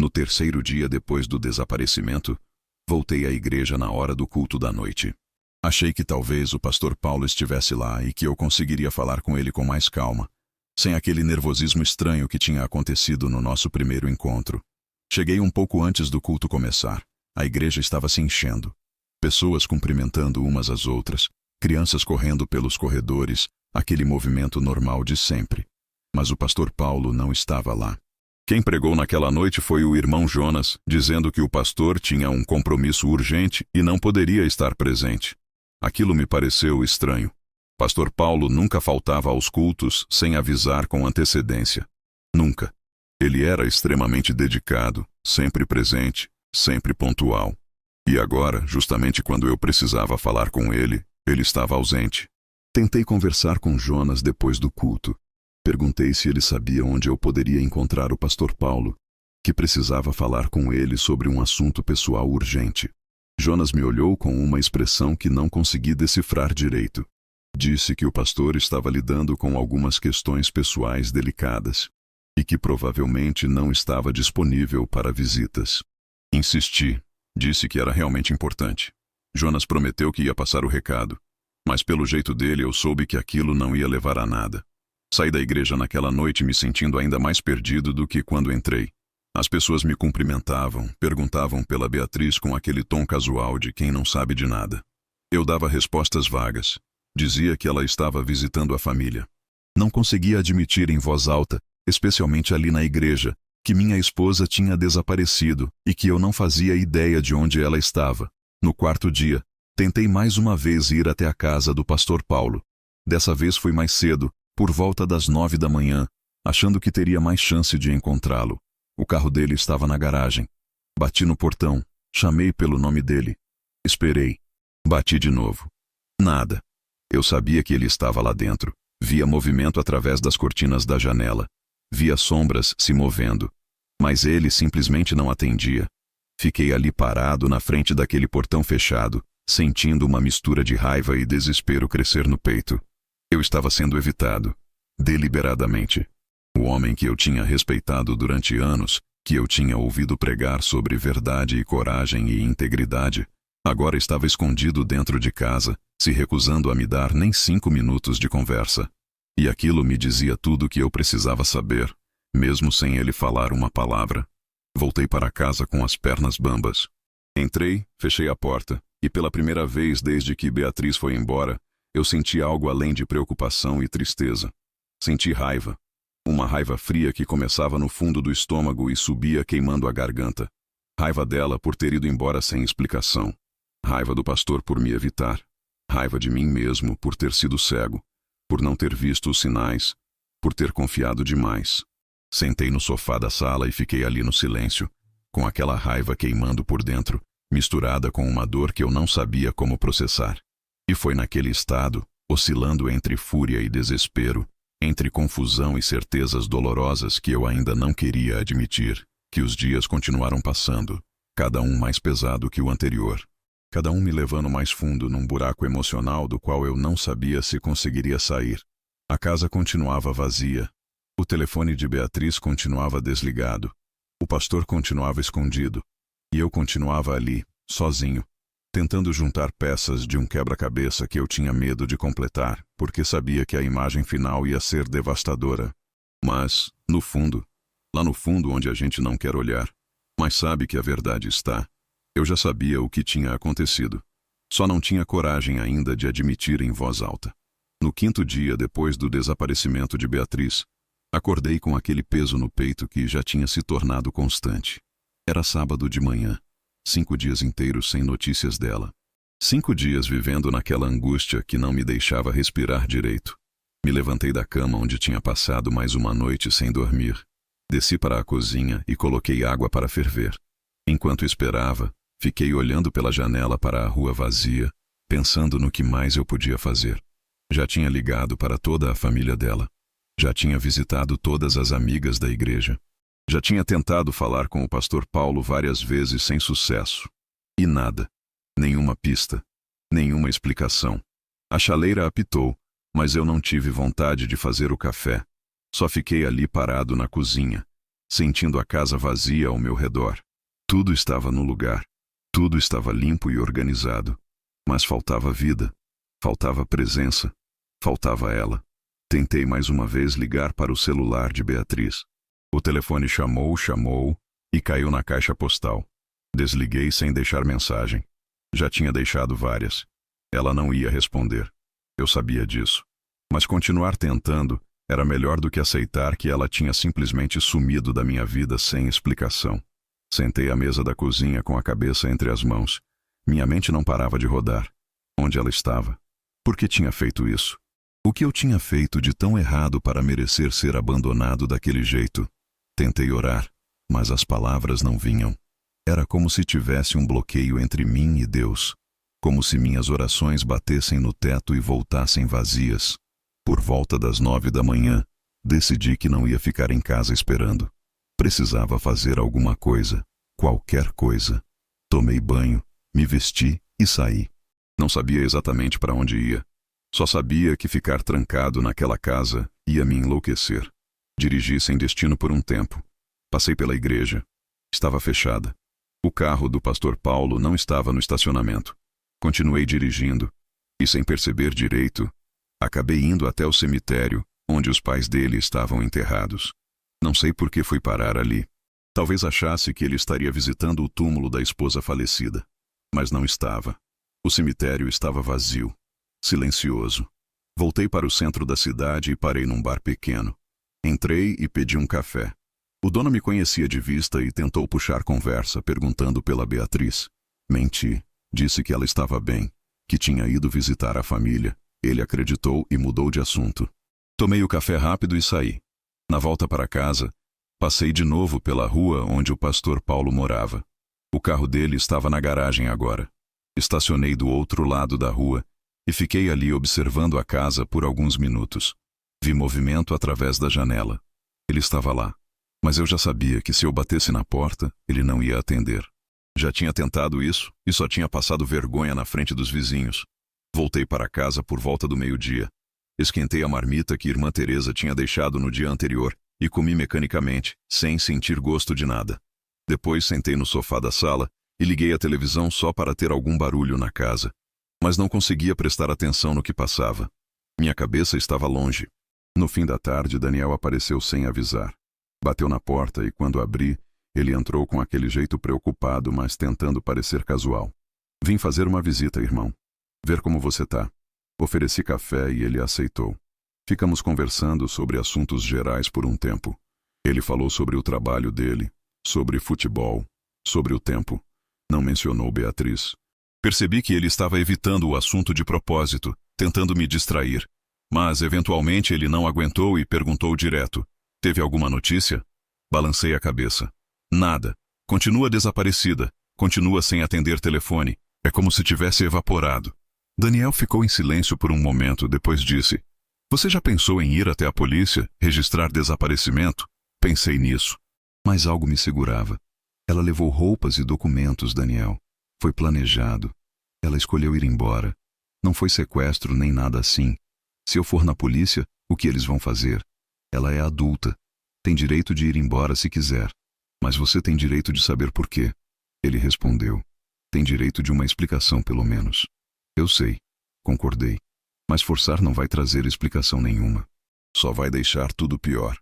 No 3º dia depois do desaparecimento, voltei à igreja na hora do culto da noite. Achei que talvez o pastor Paulo estivesse lá e que eu conseguiria falar com ele com mais calma, sem aquele nervosismo estranho que tinha acontecido no nosso primeiro encontro. Cheguei um pouco antes do culto começar. A igreja estava se enchendo. Pessoas cumprimentando umas às outras, crianças correndo pelos corredores, aquele movimento normal de sempre. Mas o pastor Paulo não estava lá. Quem pregou naquela noite foi o irmão Jonas, dizendo que o pastor tinha um compromisso urgente e não poderia estar presente. Aquilo me pareceu estranho. Pastor Paulo nunca faltava aos cultos sem avisar com antecedência. Nunca. Ele era extremamente dedicado, sempre presente, sempre pontual. E agora, justamente quando eu precisava falar com ele, ele estava ausente. Tentei conversar com Jonas depois do culto. Perguntei se ele sabia onde eu poderia encontrar o pastor Paulo, que precisava falar com ele sobre um assunto pessoal urgente. Jonas me olhou com uma expressão que não consegui decifrar direito. Disse que o pastor estava lidando com algumas questões pessoais delicadas e que provavelmente não estava disponível para visitas. Insisti. Disse que era realmente importante. Jonas prometeu que ia passar o recado, mas pelo jeito dele eu soube que aquilo não ia levar a nada. Saí da igreja naquela noite me sentindo ainda mais perdido do que quando entrei. As pessoas me cumprimentavam, perguntavam pela Beatriz com aquele tom casual de quem não sabe de nada. Eu dava respostas vagas. Dizia que ela estava visitando a família. Não conseguia admitir em voz alta, especialmente ali na igreja, que minha esposa tinha desaparecido e que eu não fazia ideia de onde ela estava. No 4º dia, tentei mais uma vez ir até a casa do pastor Paulo. Dessa vez fui mais cedo, por volta das 9 da manhã, achando que teria mais chance de encontrá-lo. O carro dele estava na garagem. Bati no portão, chamei pelo nome dele. Esperei. Bati de novo. Nada. Eu sabia que ele estava lá dentro. Via movimento através das cortinas da janela. Via sombras se movendo. Mas ele simplesmente não atendia. Fiquei ali parado na frente daquele portão fechado, sentindo uma mistura de raiva e desespero crescer no peito. Eu estava sendo evitado. Deliberadamente. O homem que eu tinha respeitado durante anos, que eu tinha ouvido pregar sobre verdade e coragem e integridade, agora estava escondido dentro de casa, se recusando a me dar nem 5 minutos de conversa. E aquilo me dizia tudo o que eu precisava saber, mesmo sem ele falar uma palavra. Voltei para casa com as pernas bambas. Entrei, fechei a porta, e pela primeira vez desde que Beatriz foi embora, eu senti algo além de preocupação e tristeza. Senti raiva. Uma raiva fria que começava no fundo do estômago e subia queimando a garganta. Raiva dela por ter ido embora sem explicação. Raiva do pastor por me evitar. Raiva de mim mesmo por ter sido cego, por não ter visto os sinais, por ter confiado demais. Sentei no sofá da sala e fiquei ali no silêncio, com aquela raiva queimando por dentro, misturada com uma dor que eu não sabia como processar. E foi naquele estado, oscilando entre fúria e desespero, entre confusão e certezas dolorosas que eu ainda não queria admitir, que os dias continuaram passando, cada um mais pesado que o anterior. cada um me levando mais fundo num buraco emocional do qual eu não sabia se conseguiria sair. A casa continuava vazia. O telefone de Beatriz continuava desligado. O pastor continuava escondido. E eu continuava ali, sozinho, tentando juntar peças de um quebra-cabeça que eu tinha medo de completar, porque sabia que a imagem final ia ser devastadora. Mas, no fundo, lá no fundo onde a gente não quer olhar, mas sabe que a verdade está, eu já sabia o que tinha acontecido. Só não tinha coragem ainda de admitir em voz alta. No 5º dia depois do desaparecimento de Beatriz, acordei com aquele peso no peito que já tinha se tornado constante. Era sábado de manhã, 5 dias inteiros sem notícias dela. 5 dias vivendo naquela angústia que não me deixava respirar direito. Me levantei da cama onde tinha passado mais uma noite sem dormir. Desci para a cozinha e coloquei água para ferver. Enquanto esperava, fiquei olhando pela janela para a rua vazia, pensando no que mais eu podia fazer. Já tinha ligado para toda a família dela. Já tinha visitado todas as amigas da igreja. Já tinha tentado falar com o pastor Paulo várias vezes sem sucesso. E nada. Nenhuma pista. Nenhuma explicação. A chaleira apitou, mas eu não tive vontade de fazer o café. Só fiquei ali parado na cozinha, sentindo a casa vazia ao meu redor. Tudo estava no lugar. Tudo estava limpo e organizado. Mas faltava vida. Faltava presença. Faltava ela. Tentei mais uma vez ligar para o celular de Beatriz. O telefone chamou e caiu na caixa postal. Desliguei sem deixar mensagem. Já tinha deixado várias. Ela não ia responder. Eu sabia disso. Mas continuar tentando era melhor do que aceitar que ela tinha simplesmente sumido da minha vida sem explicação. Sentei à mesa da cozinha com a cabeça entre as mãos. Minha mente não parava de rodar. Onde ela estava? Por que tinha feito isso? O que eu tinha feito de tão errado para merecer ser abandonado daquele jeito? Tentei orar, mas as palavras não vinham. Era como se tivesse um bloqueio entre mim e Deus. Como se minhas orações batessem no teto e voltassem vazias. Por volta das 9 da manhã, decidi que não ia ficar em casa esperando. Precisava fazer alguma coisa, qualquer coisa. Tomei banho, me vesti e saí. Não sabia exatamente para onde ia. Só sabia que ficar trancado naquela casa ia me enlouquecer. Dirigi sem destino por um tempo. Passei pela igreja. Estava fechada. O carro do pastor Paulo não estava no estacionamento. Continuei dirigindo e, sem perceber direito, acabei indo até o cemitério onde os pais dele estavam enterrados. Não sei por que fui parar ali. Talvez achasse que ele estaria visitando o túmulo da esposa falecida. Mas não estava. O cemitério estava vazio. Silencioso. Voltei para o centro da cidade e parei num bar pequeno. Entrei e pedi um café. O dono me conhecia de vista e tentou puxar conversa, perguntando pela Beatriz. Menti. Disse que ela estava bem, que tinha ido visitar a família. Ele acreditou e mudou de assunto. Tomei o café rápido e saí. Na volta para casa, passei de novo pela rua onde o pastor Paulo morava. O carro dele estava na garagem agora. Estacionei do outro lado da rua e fiquei ali observando a casa por alguns minutos. Vi movimento através da janela. Ele estava lá, mas eu já sabia que se eu batesse na porta, ele não ia atender. Já tinha tentado isso e só tinha passado vergonha na frente dos vizinhos. Voltei para casa por volta do meio-dia. Esquentei a marmita que irmã Teresa tinha deixado no dia anterior e comi mecanicamente, sem sentir gosto de nada. Depois sentei no sofá da sala e liguei a televisão só para ter algum barulho na casa. Mas não conseguia prestar atenção no que passava. Minha cabeça estava longe. No fim da tarde, Daniel apareceu sem avisar. Bateu na porta e, quando abri, ele entrou com aquele jeito preocupado, mas tentando parecer casual. Vim fazer uma visita, irmão. Ver como você tá. Ofereci café e ele aceitou. Ficamos conversando sobre assuntos gerais por um tempo. Ele falou sobre o trabalho dele, sobre futebol, sobre o tempo. Não mencionou Beatriz. Percebi que ele estava evitando o assunto de propósito, tentando me distrair. Mas, eventualmente, ele não aguentou e perguntou direto. Teve alguma notícia? Balancei a cabeça. Nada. Continua desaparecida. Continua sem atender telefone. É como se tivesse evaporado. Daniel ficou em silêncio por um momento, depois disse: Você já pensou em ir até a polícia, registrar desaparecimento? Pensei nisso. Mas algo me segurava. Ela levou roupas e documentos, Daniel. Foi planejado. Ela escolheu ir embora. Não foi sequestro nem nada assim. Se eu for na polícia, o que eles vão fazer? Ela é adulta. Tem direito de ir embora se quiser. Mas você tem direito de saber por quê. Ele respondeu. Tem direito de uma explicação, pelo menos. Eu sei. Concordei. Mas forçar não vai trazer explicação nenhuma. Só vai deixar tudo pior.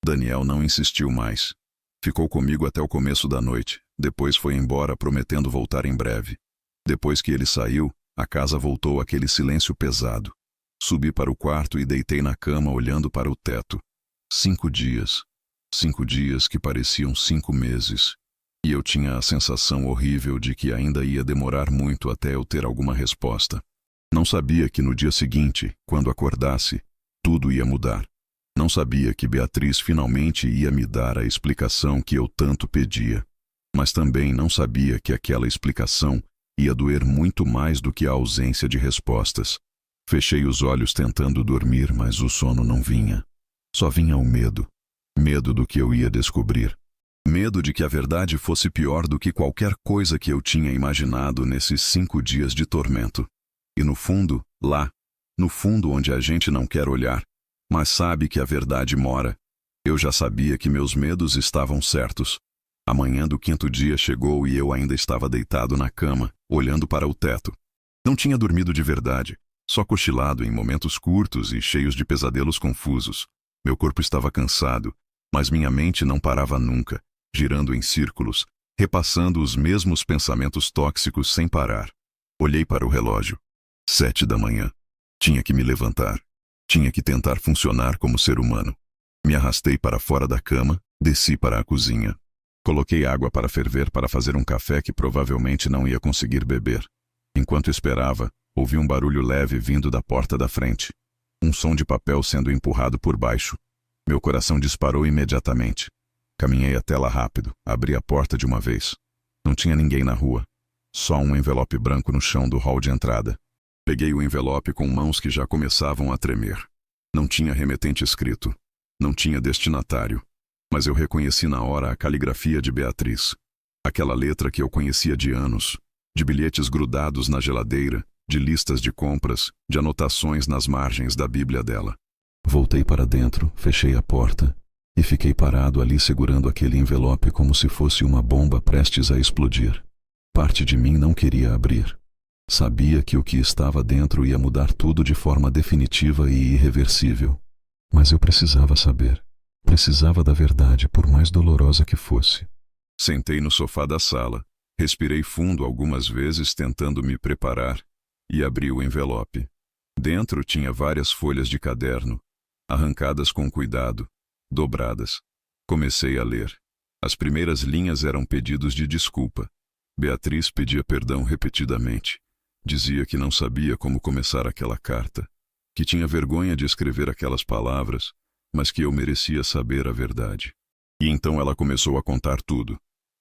Daniel não insistiu mais. Ficou comigo até o começo da noite. Depois foi embora, prometendo voltar em breve. Depois que ele saiu, a casa voltou àquele silêncio pesado. Subi para o quarto e deitei na cama olhando para o teto. 5 dias. 5 dias que pareciam 5 meses. E eu tinha a sensação horrível de que ainda ia demorar muito até eu ter alguma resposta. Não sabia que no dia seguinte, quando acordasse, tudo ia mudar. Não sabia que Beatriz finalmente ia me dar a explicação que eu tanto pedia. Mas também não sabia que aquela explicação ia doer muito mais do que a ausência de respostas. Fechei os olhos tentando dormir, mas o sono não vinha. Só vinha o medo. Medo do que eu ia descobrir. Medo de que a verdade fosse pior do que qualquer coisa que eu tinha imaginado nesses 5 dias de tormento. E no fundo, lá, no fundo onde a gente não quer olhar, mas sabe que a verdade mora, eu já sabia que meus medos estavam certos. A manhã do 5º dia chegou e eu ainda estava deitado na cama, olhando para o teto. Não tinha dormido de verdade, só cochilado em momentos curtos e cheios de pesadelos confusos. Meu corpo estava cansado, mas minha mente não parava nunca, girando em círculos, repassando os mesmos pensamentos tóxicos sem parar. Olhei para o relógio. 7 da manhã. Tinha que me levantar. Tinha que tentar funcionar como ser humano. Me arrastei para fora da cama, desci para a cozinha. Coloquei água para ferver para fazer um café que provavelmente não ia conseguir beber. Enquanto esperava, ouvi um barulho leve vindo da porta da frente. Um som de papel sendo empurrado por baixo. Meu coração disparou imediatamente. Caminhei até lá rápido, abri a porta de uma vez. Não tinha ninguém na rua. Só um envelope branco no chão do hall de entrada. Peguei o envelope com mãos que já começavam a tremer. Não tinha remetente escrito. Não tinha destinatário. Mas eu reconheci na hora a caligrafia de Beatriz. Aquela letra que eu conhecia de anos, de bilhetes grudados na geladeira, de listas de compras, de anotações nas margens da Bíblia dela. Voltei para dentro, fechei a porta e fiquei parado ali segurando aquele envelope como se fosse uma bomba prestes a explodir. Parte de mim não queria abrir. Sabia que o que estava dentro ia mudar tudo de forma definitiva e irreversível. Mas eu precisava saber. Precisava da verdade, por mais dolorosa que fosse. Sentei no sofá da sala, respirei fundo algumas vezes tentando me preparar e abri o envelope. Dentro tinha várias folhas de caderno, arrancadas com cuidado, dobradas. Comecei a ler. As primeiras linhas eram pedidos de desculpa. Beatriz pedia perdão repetidamente. Dizia que não sabia como começar aquela carta, que tinha vergonha de escrever aquelas palavras, mas que eu merecia saber a verdade. E então ela começou a contar tudo.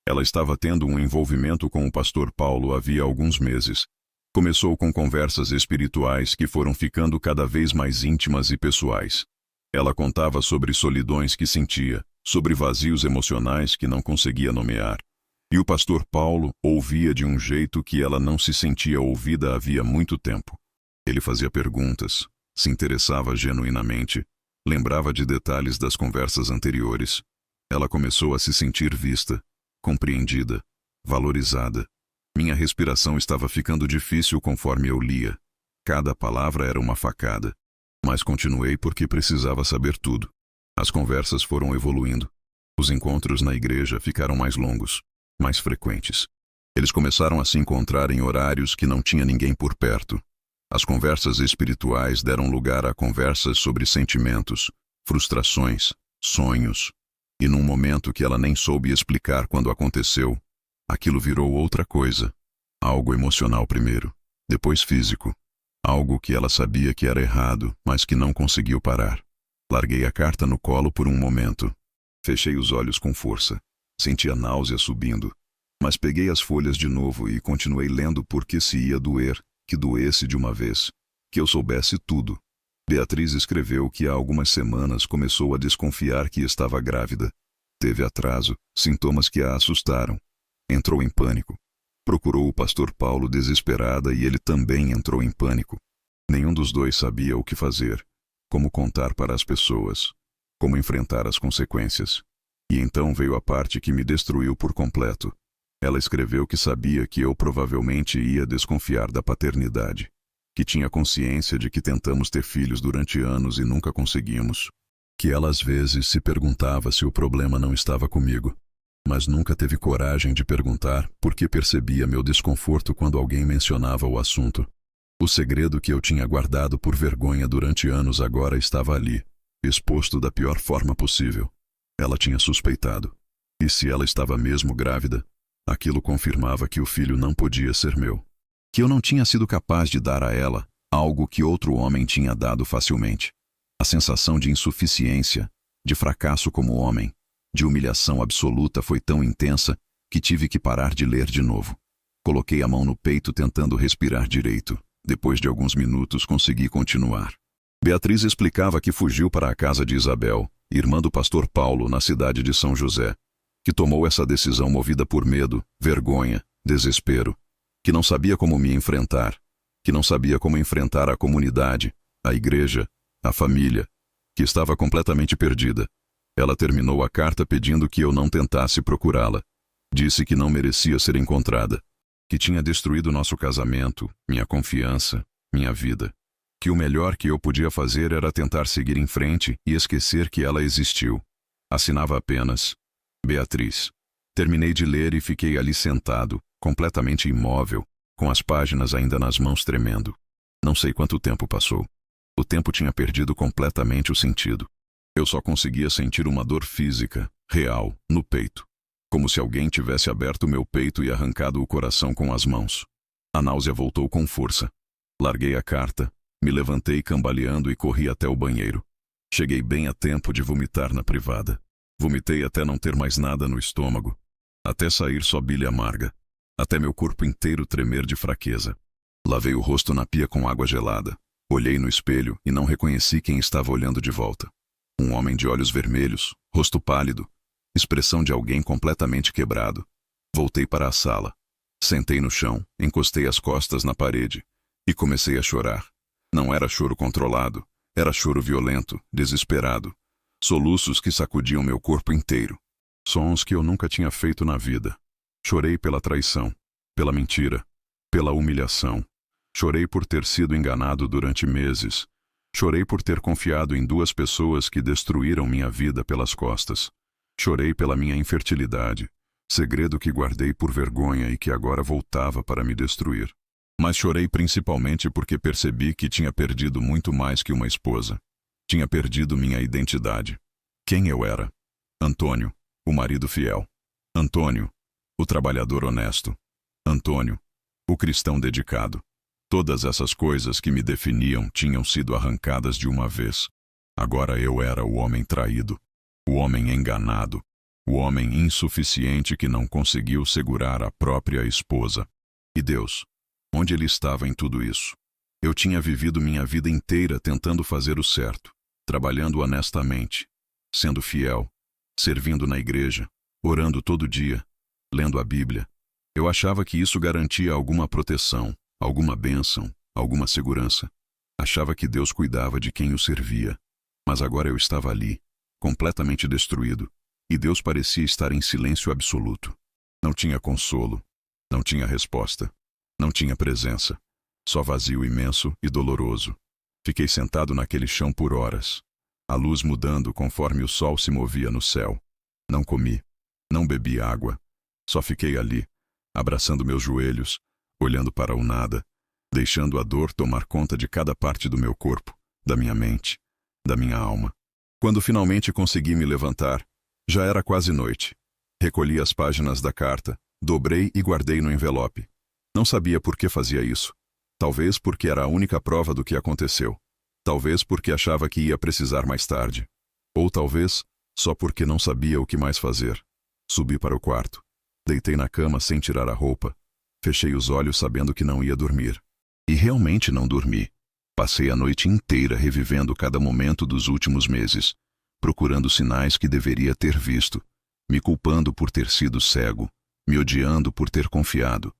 Ela estava tendo um envolvimento com o pastor Paulo havia alguns meses. Começou com conversas espirituais que foram ficando cada vez mais íntimas e pessoais. Ela contava sobre solidões que sentia, sobre vazios emocionais que não conseguia nomear. E o pastor Paulo ouvia de um jeito que ela não se sentia ouvida havia muito tempo. Ele fazia perguntas, se interessava genuinamente, lembrava de detalhes das conversas anteriores. Ela começou a se sentir vista, compreendida, valorizada. Minha respiração estava ficando difícil conforme eu lia. Cada palavra era uma facada. Mas continuei porque precisava saber tudo. As conversas foram evoluindo. Os encontros na igreja ficaram mais longos, mais frequentes. Eles começaram a se encontrar em horários que não tinha ninguém por perto. As conversas espirituais deram lugar a conversas sobre sentimentos, frustrações, sonhos. E num momento que ela nem soube explicar quando aconteceu, aquilo virou outra coisa. Algo emocional primeiro, depois físico. Algo que ela sabia que era errado, mas que não conseguiu parar. Larguei a carta no colo por um momento. Fechei os olhos com força. Senti a náusea subindo. Mas peguei as folhas de novo e continuei lendo porque se ia doer, que doesse de uma vez. Que eu soubesse tudo. Beatriz escreveu que há algumas semanas começou a desconfiar que estava grávida. Teve atraso, sintomas que a assustaram. Entrou em pânico. Procurou o pastor Paulo desesperada e ele também entrou em pânico. Nenhum dos dois sabia o que fazer, como contar para as pessoas, como enfrentar as consequências. E então veio a parte que me destruiu por completo. Ela escreveu que sabia que eu provavelmente ia desconfiar da paternidade, que tinha consciência de que tentamos ter filhos durante anos e nunca conseguimos, que ela às vezes se perguntava se o problema não estava comigo, mas nunca teve coragem de perguntar porque percebia meu desconforto quando alguém mencionava o assunto. O segredo que eu tinha guardado por vergonha durante anos agora estava ali, exposto da pior forma possível. Ela tinha suspeitado. E se ela estava mesmo grávida, aquilo confirmava que o filho não podia ser meu. Que eu não tinha sido capaz de dar a ela algo que outro homem tinha dado facilmente. A sensação de insuficiência, de fracasso como homem, de humilhação absoluta foi tão intensa que tive que parar de ler de novo. Coloquei a mão no peito tentando respirar direito. Depois de alguns minutos consegui continuar. Beatriz explicava que fugiu para a casa de Isabel, irmã do pastor Paulo, na cidade de São José, que tomou essa decisão movida por medo, vergonha, desespero, que não sabia como me enfrentar, que não sabia como enfrentar a comunidade, a igreja, a família, que estava completamente perdida. Ela terminou a carta pedindo que eu não tentasse procurá-la. Disse que não merecia ser encontrada, que tinha destruído nosso casamento, minha confiança, minha vida, que o melhor que eu podia fazer era tentar seguir em frente e esquecer que ela existiu. Assinava apenas Beatriz. Terminei de ler e fiquei ali sentado, completamente imóvel, com as páginas ainda nas mãos tremendo. Não sei quanto tempo passou. O tempo tinha perdido completamente o sentido. Eu só conseguia sentir uma dor física, real, no peito. Como se alguém tivesse aberto meu peito e arrancado o coração com as mãos. A náusea voltou com força. Larguei a carta, me levantei cambaleando e corri até o banheiro. Cheguei bem a tempo de vomitar na privada. Vomitei até não ter mais nada no estômago. Até sair só bilha amarga. Até meu corpo inteiro tremer de fraqueza. Lavei o rosto na pia com água gelada. Olhei no espelho e não reconheci quem estava olhando de volta. Um homem de olhos vermelhos, rosto pálido, expressão de alguém completamente quebrado. Voltei para a sala. Sentei no chão, encostei as costas na parede e comecei a chorar. Não era choro controlado, era choro violento, desesperado. Soluços que sacudiam meu corpo inteiro. Sons que eu nunca tinha feito na vida. Chorei pela traição, pela mentira, pela humilhação. Chorei por ter sido enganado durante meses. Chorei por ter confiado em duas pessoas que destruíram minha vida pelas costas. Chorei pela minha infertilidade, segredo que guardei por vergonha e que agora voltava para me destruir. Mas chorei principalmente porque percebi que tinha perdido muito mais que uma esposa. Tinha perdido minha identidade. Quem eu era? Antônio, o marido fiel. Antônio, o trabalhador honesto. Antônio, o cristão dedicado. Todas essas coisas que me definiam tinham sido arrancadas de uma vez. Agora eu era o homem traído. O homem enganado, o homem insuficiente que não conseguiu segurar a própria esposa. E Deus, onde ele estava em tudo isso? Eu tinha vivido minha vida inteira tentando fazer o certo, trabalhando honestamente, sendo fiel, servindo na igreja, orando todo dia, lendo a Bíblia. Eu achava que isso garantia alguma proteção, alguma bênção, alguma segurança. Achava que Deus cuidava de quem o servia. Mas agora eu estava ali, completamente destruído, e Deus parecia estar em silêncio absoluto. Não tinha consolo, não tinha resposta, não tinha presença, só vazio imenso e doloroso. Fiquei sentado naquele chão por horas, a luz mudando conforme o sol se movia no céu. Não comi, não bebi água, só fiquei ali, abraçando meus joelhos, olhando para o nada, deixando a dor tomar conta de cada parte do meu corpo, da minha mente, da minha alma. Quando finalmente consegui me levantar, já era quase noite. Recolhi as páginas da carta, dobrei e guardei no envelope. Não sabia por que fazia isso. Talvez porque era a única prova do que aconteceu. Talvez porque achava que ia precisar mais tarde. Ou talvez só porque não sabia o que mais fazer. Subi para o quarto. Deitei na cama sem tirar a roupa. Fechei os olhos sabendo que não ia dormir. E realmente não dormi. Passei a noite inteira revivendo cada momento dos últimos meses, procurando sinais que deveria ter visto, me culpando por ter sido cego, me odiando por ter confiado,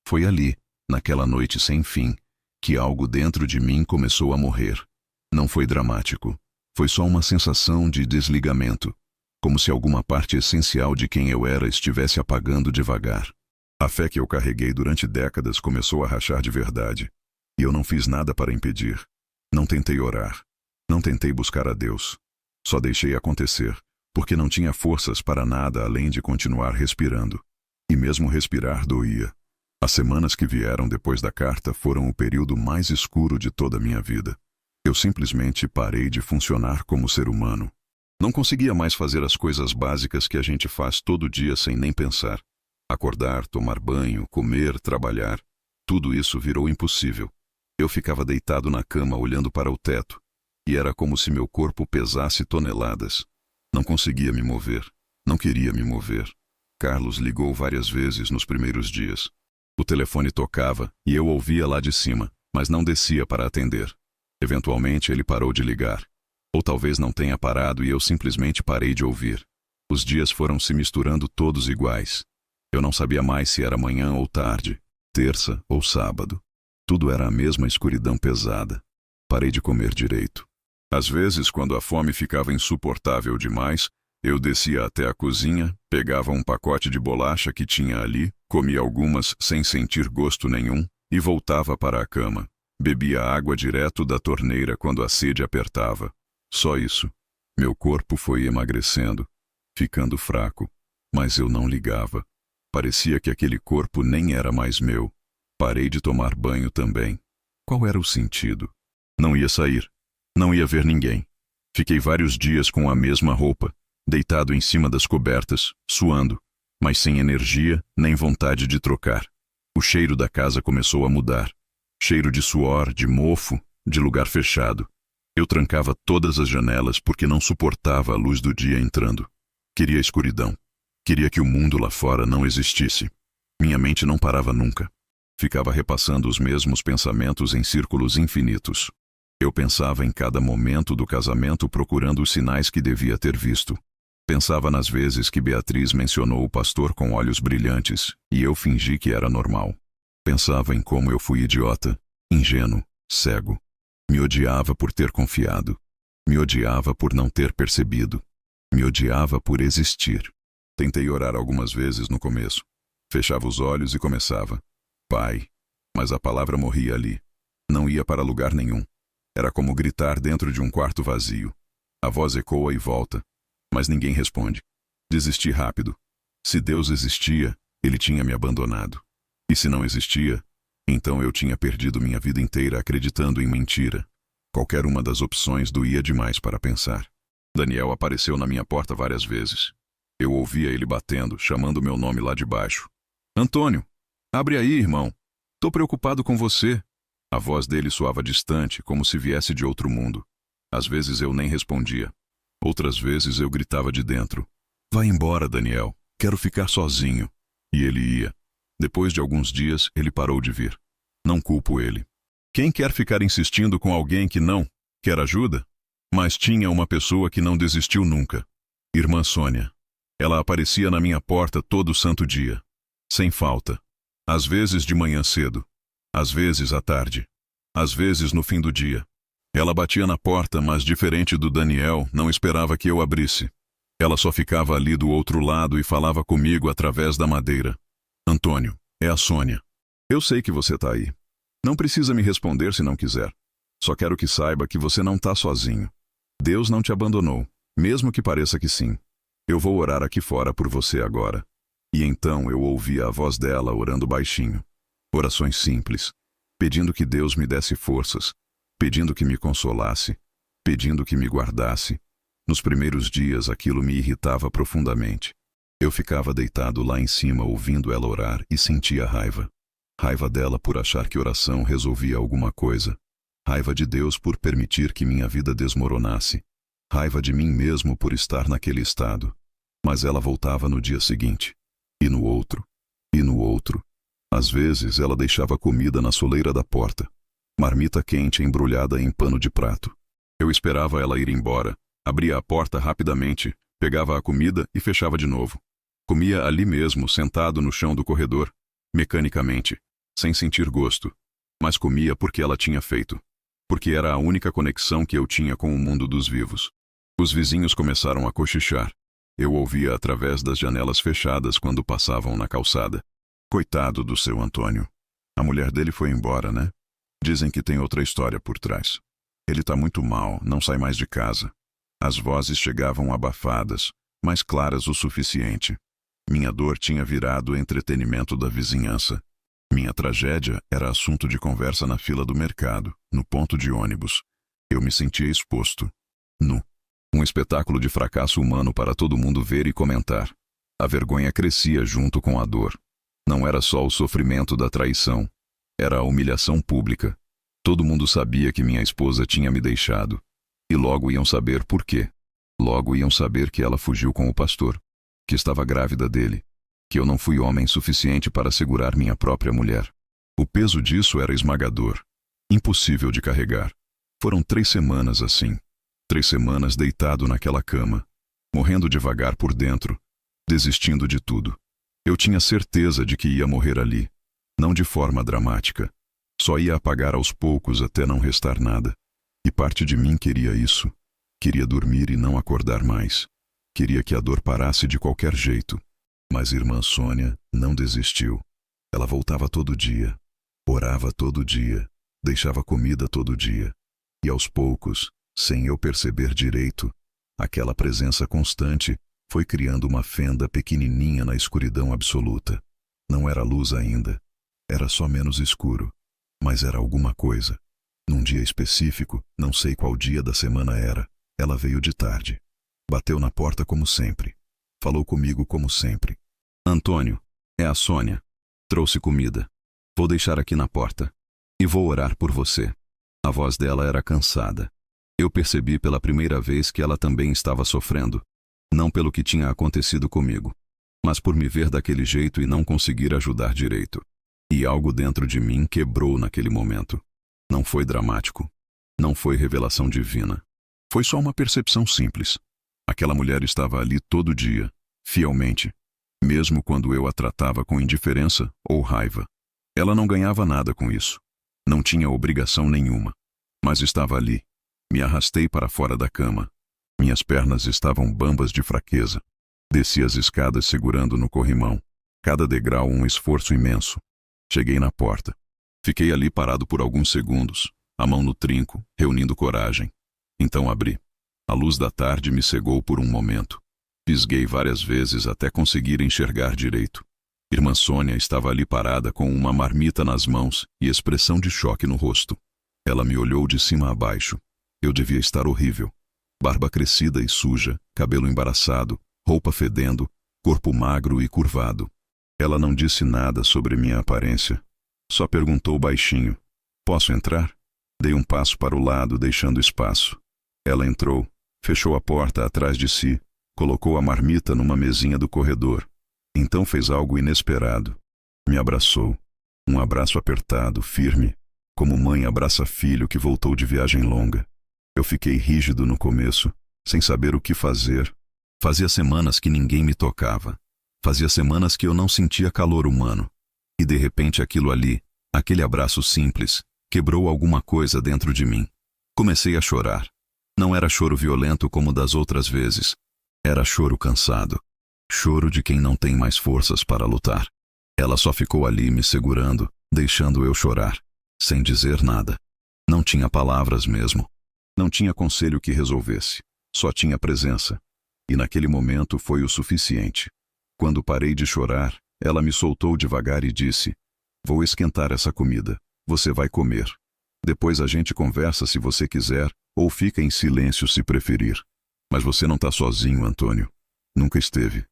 Foi ali, naquela noite sem fim, que algo dentro de mim começou a morrer. Não foi dramático. Foi só uma sensação de desligamento, como se alguma parte essencial de quem eu era estivesse apagando devagar. A fé que eu carreguei durante décadas começou a rachar de verdade, e eu não fiz nada para impedir. Não tentei orar. Não tentei buscar a Deus. Só deixei acontecer, porque não tinha forças para nada além de continuar respirando. E mesmo respirar doía. As semanas que vieram depois da carta foram o período mais escuro de toda a minha vida. Eu simplesmente parei de funcionar como ser humano. Não conseguia mais fazer as coisas básicas que a gente faz todo dia sem nem pensar. Acordar, tomar banho, comer, trabalhar. Tudo isso virou impossível. Eu ficava deitado na cama olhando para o teto, e era como se meu corpo pesasse toneladas. Não conseguia me mover. Não queria me mover. Carlos ligou várias vezes nos primeiros dias. O telefone tocava e eu ouvia lá de cima, mas não descia para atender. Eventualmente ele parou de ligar. Ou talvez não tenha parado e eu simplesmente parei de ouvir. Os dias foram se misturando todos iguais. Eu não sabia mais se era manhã ou tarde, terça ou sábado. Tudo era a mesma escuridão pesada. Parei de comer direito. Às vezes, quando a fome ficava insuportável demais, eu descia até a cozinha, pegava um pacote de bolacha que tinha ali, comia algumas sem sentir gosto nenhum e voltava para a cama. Bebia água direto da torneira quando a sede apertava. Só isso. Meu corpo foi emagrecendo, ficando fraco, mas eu não ligava. Parecia que aquele corpo nem era mais meu. Parei de tomar banho também. Qual era o sentido? Não ia sair. Não ia ver ninguém. Fiquei vários dias com a mesma roupa, deitado em cima das cobertas, suando, mas sem energia nem vontade de trocar. O cheiro da casa começou a mudar. Cheiro de suor, de mofo, de lugar fechado. Eu trancava todas as janelas porque não suportava a luz do dia entrando. Queria escuridão. Queria que o mundo lá fora não existisse. Minha mente não parava nunca. Ficava repassando os mesmos pensamentos em círculos infinitos. Eu pensava em cada momento do casamento procurando os sinais que devia ter visto. Pensava nas vezes que Beatriz mencionou o pastor com olhos brilhantes, e eu fingi que era normal. Pensava em como eu fui idiota, ingênuo, cego. Me odiava por ter confiado. Me odiava por não ter percebido. Me odiava por existir. Tentei orar algumas vezes no começo. Fechava os olhos e começava. Pai. Mas a palavra morria ali. Não ia para lugar nenhum. Era como gritar dentro de um quarto vazio. A voz ecoa e volta, mas ninguém responde. Desisti rápido. Se Deus existia, ele tinha me abandonado. E se não existia, então eu tinha perdido minha vida inteira acreditando em mentira. Qualquer uma das opções doía demais para pensar. Daniel apareceu na minha porta várias vezes. Eu ouvia ele batendo, chamando meu nome lá de baixo. Antônio, abre aí, irmão. Tô preocupado com você. A voz dele soava distante, como se viesse de outro mundo. Às vezes eu nem respondia. Outras vezes eu gritava de dentro. Vai embora, Daniel. Quero ficar sozinho. E ele ia. Depois de alguns dias, ele parou de vir. Não culpo ele. Quem quer ficar insistindo com alguém que não quer ajuda? Mas tinha uma pessoa que não desistiu nunca. Irmã Sônia. Ela aparecia na minha porta todo santo dia. Sem falta. Às vezes de manhã cedo. Às vezes à tarde. Às vezes no fim do dia. Ela batia na porta, mas diferente do Daniel, não esperava que eu abrisse. Ela só ficava ali do outro lado e falava comigo através da madeira. Antônio, é a Sônia. Eu sei que você tá aí. Não precisa me responder se não quiser. Só quero que saiba que você não tá sozinho. Deus não te abandonou, mesmo que pareça que sim. Eu vou orar aqui fora por você agora. E então eu ouvi a voz dela orando baixinho. Orações simples, pedindo que Deus me desse forças, pedindo que me consolasse, pedindo que me guardasse. Nos primeiros dias aquilo me irritava profundamente. Eu ficava deitado lá em cima ouvindo ela orar e sentia raiva. Raiva dela por achar que oração resolvia alguma coisa. Raiva de Deus por permitir que minha vida desmoronasse. Raiva de mim mesmo por estar naquele estado. Mas ela voltava no dia seguinte. E no outro. E no outro. Às vezes ela deixava comida na soleira da porta. Marmita quente embrulhada em pano de prato. Eu esperava ela ir embora. Abria a porta rapidamente, pegava a comida e fechava de novo. Comia ali mesmo, sentado no chão do corredor, mecanicamente, sem sentir gosto. Mas comia porque ela tinha feito. Porque era a única conexão que eu tinha com o mundo dos vivos. Os vizinhos começaram a cochichar. Eu ouvia através das janelas fechadas quando passavam na calçada. Coitado do seu Antônio. A mulher dele foi embora, né? Dizem que tem outra história por trás. Ele tá muito mal, não sai mais de casa. As vozes chegavam abafadas, mas claras o suficiente. Minha dor tinha virado entretenimento da vizinhança. Minha tragédia era assunto de conversa na fila do mercado, no ponto de ônibus. Eu me sentia exposto. Nu. Um espetáculo de fracasso humano para todo mundo ver e comentar. A vergonha crescia junto com a dor. Não era só o sofrimento da traição. Era a humilhação pública. Todo mundo sabia que minha esposa tinha me deixado. E logo iam saber por quê. Logo iam saber que ela fugiu com o pastor. Que estava grávida dele. Que eu não fui homem suficiente para segurar minha própria mulher. O peso disso era esmagador. Impossível de carregar. Foram 3 semanas assim. 3 semanas deitado naquela cama. Morrendo devagar por dentro. Desistindo de tudo. Eu tinha certeza de que ia morrer ali. Não de forma dramática. Só ia apagar aos poucos até não restar nada. E parte de mim queria isso. Queria dormir e não acordar mais. Queria que a dor parasse de qualquer jeito. Mas irmã Sônia não desistiu. Ela voltava todo dia. Orava todo dia. Deixava comida todo dia. E aos poucos, sem eu perceber direito, aquela presença constante foi criando uma fenda pequenininha na escuridão absoluta. Não era luz ainda. Era só menos escuro. Mas era alguma coisa. Num dia específico, não sei qual dia da semana era, ela veio de tarde. Bateu na porta como sempre. Falou comigo como sempre. Antônio, é a Sônia. Trouxe comida. Vou deixar aqui na porta. E vou orar por você. A voz dela era cansada. Eu percebi pela primeira vez que ela também estava sofrendo. Não pelo que tinha acontecido comigo, mas por me ver daquele jeito e não conseguir ajudar direito. E algo dentro de mim quebrou naquele momento. Não foi dramático. Não foi revelação divina. Foi só uma percepção simples. Aquela mulher estava ali todo dia, fielmente, mesmo quando eu a tratava com indiferença ou raiva. Ela não ganhava nada com isso. Não tinha obrigação nenhuma. Mas estava ali. Me arrastei para fora da cama. Minhas pernas estavam bambas de fraqueza. Desci as escadas segurando no corrimão. Cada degrau um esforço imenso. Cheguei na porta. Fiquei ali parado por alguns segundos, a mão no trinco, reunindo coragem. Então abri. A luz da tarde me cegou por um momento. Pisguei várias vezes até conseguir enxergar direito. Irmã Sônia estava ali parada com uma marmita nas mãos e expressão de choque no rosto. Ela me olhou de cima a baixo. Eu devia estar horrível. Barba crescida e suja, cabelo embaraçado, roupa fedendo, corpo magro e curvado. Ela não disse nada sobre minha aparência. Só perguntou baixinho: "Posso entrar?" Dei um passo para o lado, deixando espaço. Ela entrou, fechou a porta atrás de si, colocou a marmita numa mesinha do corredor. Então fez algo inesperado. Me abraçou. Um abraço apertado, firme, como mãe abraça filho que voltou de viagem longa. Eu fiquei rígido no começo, sem saber o que fazer. Fazia semanas que ninguém me tocava. Fazia semanas que eu não sentia calor humano. E de repente aquilo ali, aquele abraço simples, quebrou alguma coisa dentro de mim. Comecei a chorar. Não era choro violento como das outras vezes. Era choro cansado. Choro de quem não tem mais forças para lutar. Ela só ficou ali me segurando, deixando eu chorar, sem dizer nada. Não tinha palavras mesmo. Não tinha conselho que resolvesse. Só tinha presença. E naquele momento foi o suficiente. Quando parei de chorar, ela me soltou devagar e disse: "Vou esquentar essa comida. Você vai comer. Depois a gente conversa se você quiser, ou fica em silêncio se preferir. Mas você não está sozinho, Antônio. Nunca esteve."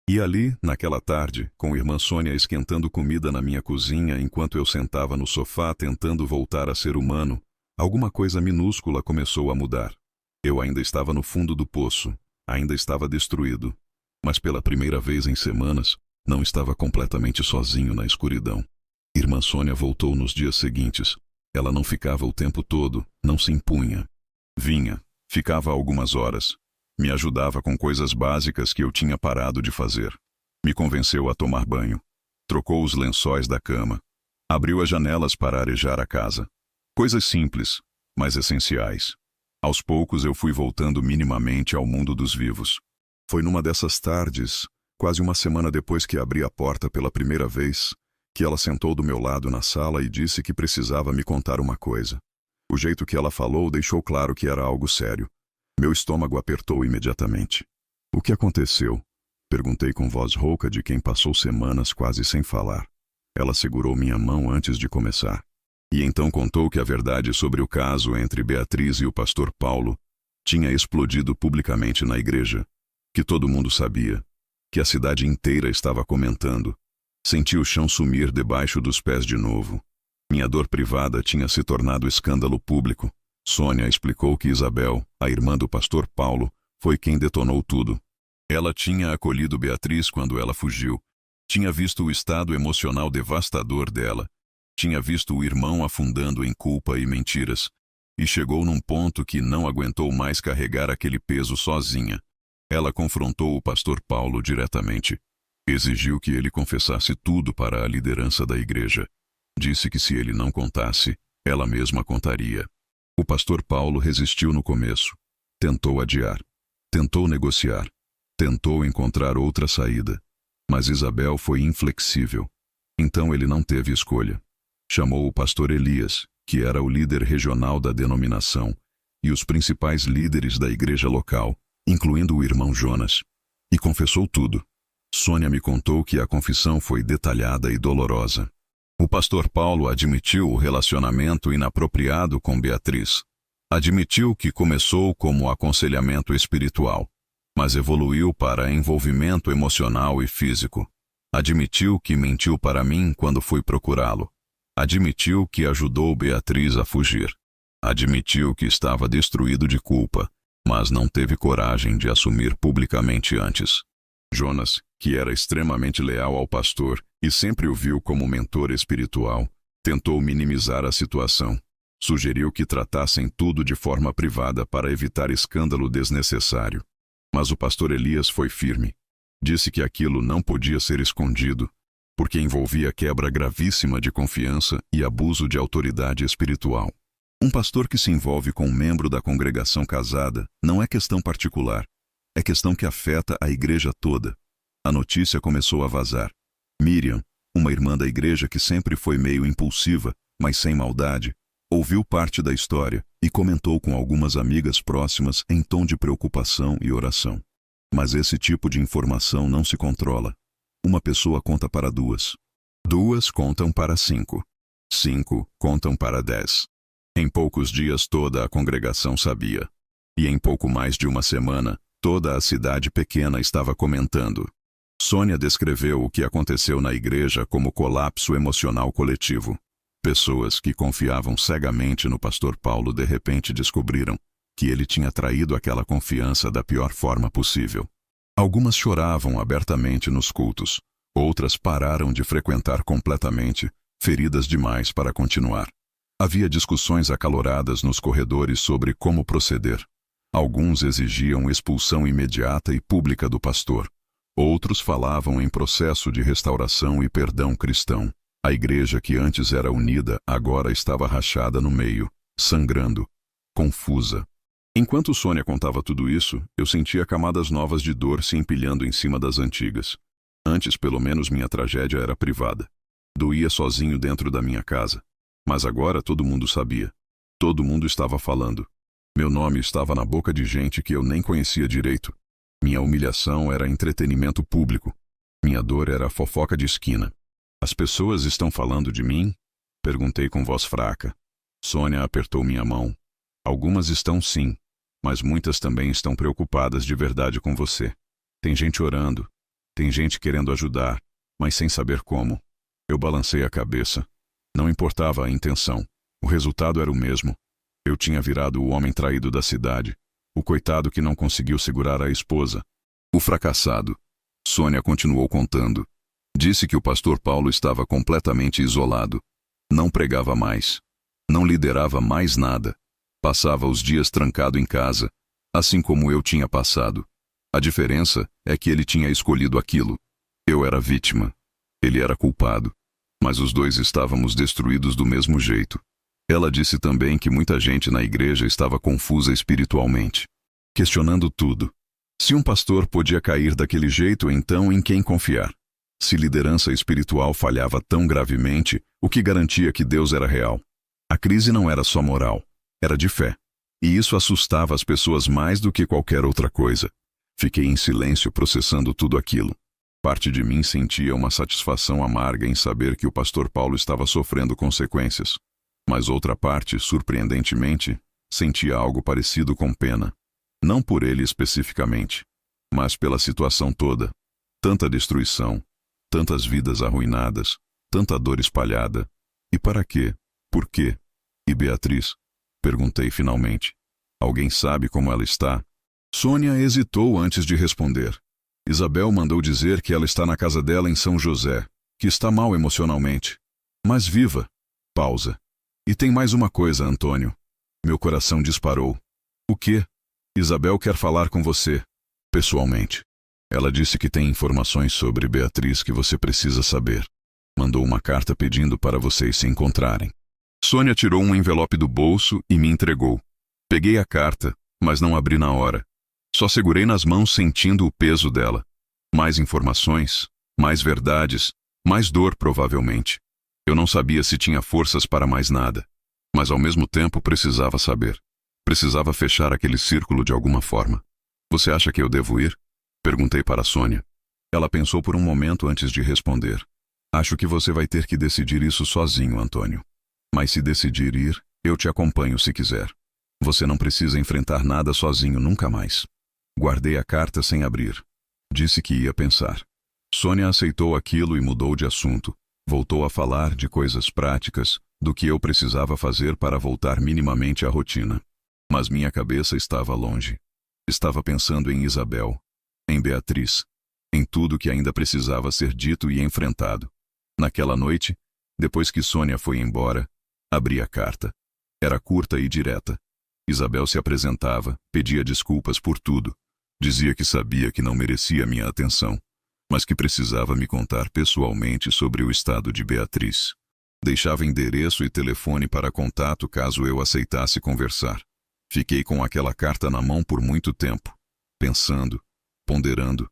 E ali, naquela tarde, com irmã Sônia esquentando comida na minha cozinha enquanto eu sentava no sofá tentando voltar a ser humano, alguma coisa minúscula começou a mudar. Eu ainda estava no fundo do poço, ainda estava destruído. Mas pela primeira vez em semanas, não estava completamente sozinho na escuridão. Irmã Sônia voltou nos dias seguintes. Ela não ficava o tempo todo, não se impunha. Vinha, ficava algumas horas. Me ajudava com coisas básicas que eu tinha parado de fazer. Me convenceu a tomar banho. Trocou os lençóis da cama. Abriu as janelas para arejar a casa. Coisas simples, mas essenciais. Aos poucos eu fui voltando minimamente ao mundo dos vivos. Foi numa dessas tardes, quase uma semana depois que abri a porta pela primeira vez, que ela sentou do meu lado na sala e disse que precisava me contar uma coisa. O jeito que ela falou deixou claro que era algo sério. Meu estômago apertou imediatamente. O que aconteceu? Perguntei com voz rouca de quem passou semanas quase sem falar. Ela segurou minha mão antes de começar. E então contou que a verdade sobre o caso entre Beatriz e o pastor Paulo tinha explodido publicamente na igreja, que todo mundo sabia, que a cidade inteira estava comentando. Senti o chão sumir debaixo dos pés de novo. Minha dor privada tinha se tornado escândalo público. Sônia explicou que Isabel, a irmã do pastor Paulo, foi quem detonou tudo. Ela tinha acolhido Beatriz quando ela fugiu. Tinha visto o estado emocional devastador dela. Tinha visto o irmão afundando em culpa e mentiras. E chegou num ponto que não aguentou mais carregar aquele peso sozinha. Ela confrontou o pastor Paulo diretamente. Exigiu que ele confessasse tudo para a liderança da igreja. Disse que se ele não contasse, ela mesma contaria. O pastor Paulo resistiu no começo. Tentou adiar. Tentou negociar. Tentou encontrar outra saída. Mas Isabel foi inflexível. Então ele não teve escolha. Chamou o pastor Elias, que era o líder regional da denominação, e os principais líderes da igreja local, incluindo o irmão Jonas, e confessou tudo. Sônia me contou que a confissão foi detalhada e dolorosa. O pastor Paulo admitiu o relacionamento inapropriado com Beatriz. Admitiu que começou como aconselhamento espiritual, mas evoluiu para envolvimento emocional e físico. Admitiu que mentiu para mim quando fui procurá-lo. Admitiu que ajudou Beatriz a fugir. Admitiu que estava destruído de culpa, mas não teve coragem de assumir publicamente antes. Jonas, que era extremamente leal ao pastor e sempre o viu como mentor espiritual, tentou minimizar a situação. Sugeriu que tratassem tudo de forma privada para evitar escândalo desnecessário. Mas o pastor Elias foi firme. Disse que aquilo não podia ser escondido, porque envolvia quebra gravíssima de confiança e abuso de autoridade espiritual. Um pastor que se envolve com um membro da congregação casada não é questão particular, é questão que afeta a igreja toda. A notícia começou a vazar. Miriam, uma irmã da igreja que sempre foi meio impulsiva, mas sem maldade, ouviu parte da história e comentou com algumas amigas próximas em tom de preocupação e oração. Mas esse tipo de informação não se controla. Uma pessoa conta para duas. Duas contam para 5. 5 contam para 10. Em poucos dias toda a congregação sabia. E em pouco mais de uma semana, toda a cidade pequena estava comentando. Sônia descreveu o que aconteceu na igreja como colapso emocional coletivo. Pessoas que confiavam cegamente no pastor Paulo de repente descobriram que ele tinha traído aquela confiança da pior forma possível. Algumas choravam abertamente nos cultos, outras pararam de frequentar completamente, feridas demais para continuar. Havia discussões acaloradas nos corredores sobre como proceder. Alguns exigiam expulsão imediata e pública do pastor. Outros falavam em processo de restauração e perdão cristão. A igreja que antes era unida agora estava rachada no meio, sangrando, confusa. Enquanto Sônia contava tudo isso, eu sentia camadas novas de dor se empilhando em cima das antigas. Antes, pelo menos, minha tragédia era privada. Doía sozinho dentro da minha casa. Mas agora todo mundo sabia. Todo mundo estava falando. Meu nome estava na boca de gente que eu nem conhecia direito. Minha humilhação era entretenimento público. Minha dor era fofoca de esquina. As pessoas estão falando de mim? Perguntei com voz fraca. Sônia apertou minha mão. Algumas estão sim, mas muitas também estão preocupadas de verdade com você. Tem gente orando. Tem gente querendo ajudar, mas sem saber como. Eu balancei a cabeça. Não importava a intenção. O resultado era o mesmo. Eu tinha virado o homem traído da cidade. O coitado que não conseguiu segurar a esposa. O fracassado. Sônia continuou contando. Disse que o pastor Paulo estava completamente isolado. Não pregava mais. Não liderava mais nada. Passava os dias trancado em casa, assim como eu tinha passado. A diferença é que ele tinha escolhido aquilo. Eu era vítima. Ele era culpado. mas os dois estávamos destruídos do mesmo jeito. Ela disse também que muita gente na igreja estava confusa espiritualmente, questionando tudo. Se um pastor podia cair daquele jeito, então em quem confiar? Se liderança espiritual falhava tão gravemente, o que garantia que Deus era real? A crise não era só moral, era de fé. E isso assustava as pessoas mais do que qualquer outra coisa. Fiquei em silêncio processando tudo aquilo. Parte de mim sentia uma satisfação amarga em saber que o pastor Paulo estava sofrendo consequências. Mas outra parte, surpreendentemente, sentia algo parecido com pena. Não por ele especificamente, mas pela situação toda. Tanta destruição, tantas vidas arruinadas, tanta dor espalhada. E para quê? Por quê? E Beatriz? Perguntei finalmente. Alguém sabe como ela está? Sônia hesitou antes de responder. Isabel mandou dizer que ela está na casa dela em São José, que está mal emocionalmente. Mas viva. Pausa. E tem mais uma coisa, Antônio. Meu coração disparou. O quê? Isabel quer falar com você, pessoalmente. Ela disse que tem informações sobre Beatriz que você precisa saber. Mandou uma carta pedindo para vocês se encontrarem. Sônia tirou um envelope do bolso e me entregou. Peguei a carta, mas não abri na hora. Só segurei nas mãos sentindo o peso dela. Mais informações, mais verdades, mais dor provavelmente. Eu não sabia se tinha forças para mais nada, mas ao mesmo tempo precisava saber. Precisava fechar aquele círculo de alguma forma. Você acha que eu devo ir? Perguntei para Sônia. Ela pensou por um momento antes de responder. Acho que você vai ter que decidir isso sozinho, Antônio. Mas se decidir ir, eu te acompanho se quiser. Você não precisa enfrentar nada sozinho nunca mais. Guardei a carta sem abrir. Disse que ia pensar. Sônia aceitou aquilo e mudou de assunto. Voltou a falar de coisas práticas, do que eu precisava fazer para voltar minimamente à rotina. Mas minha cabeça estava longe. Estava pensando em Isabel, em Beatriz, em tudo que ainda precisava ser dito e enfrentado. Naquela noite, depois que Sônia foi embora, abri a carta. Era curta e direta. Isabel se apresentava, pedia desculpas por tudo. Dizia que sabia que não merecia minha atenção, mas que precisava me contar pessoalmente sobre o estado de Beatriz. Deixava endereço e telefone para contato caso eu aceitasse conversar. Fiquei com aquela carta na mão por muito tempo, pensando, ponderando.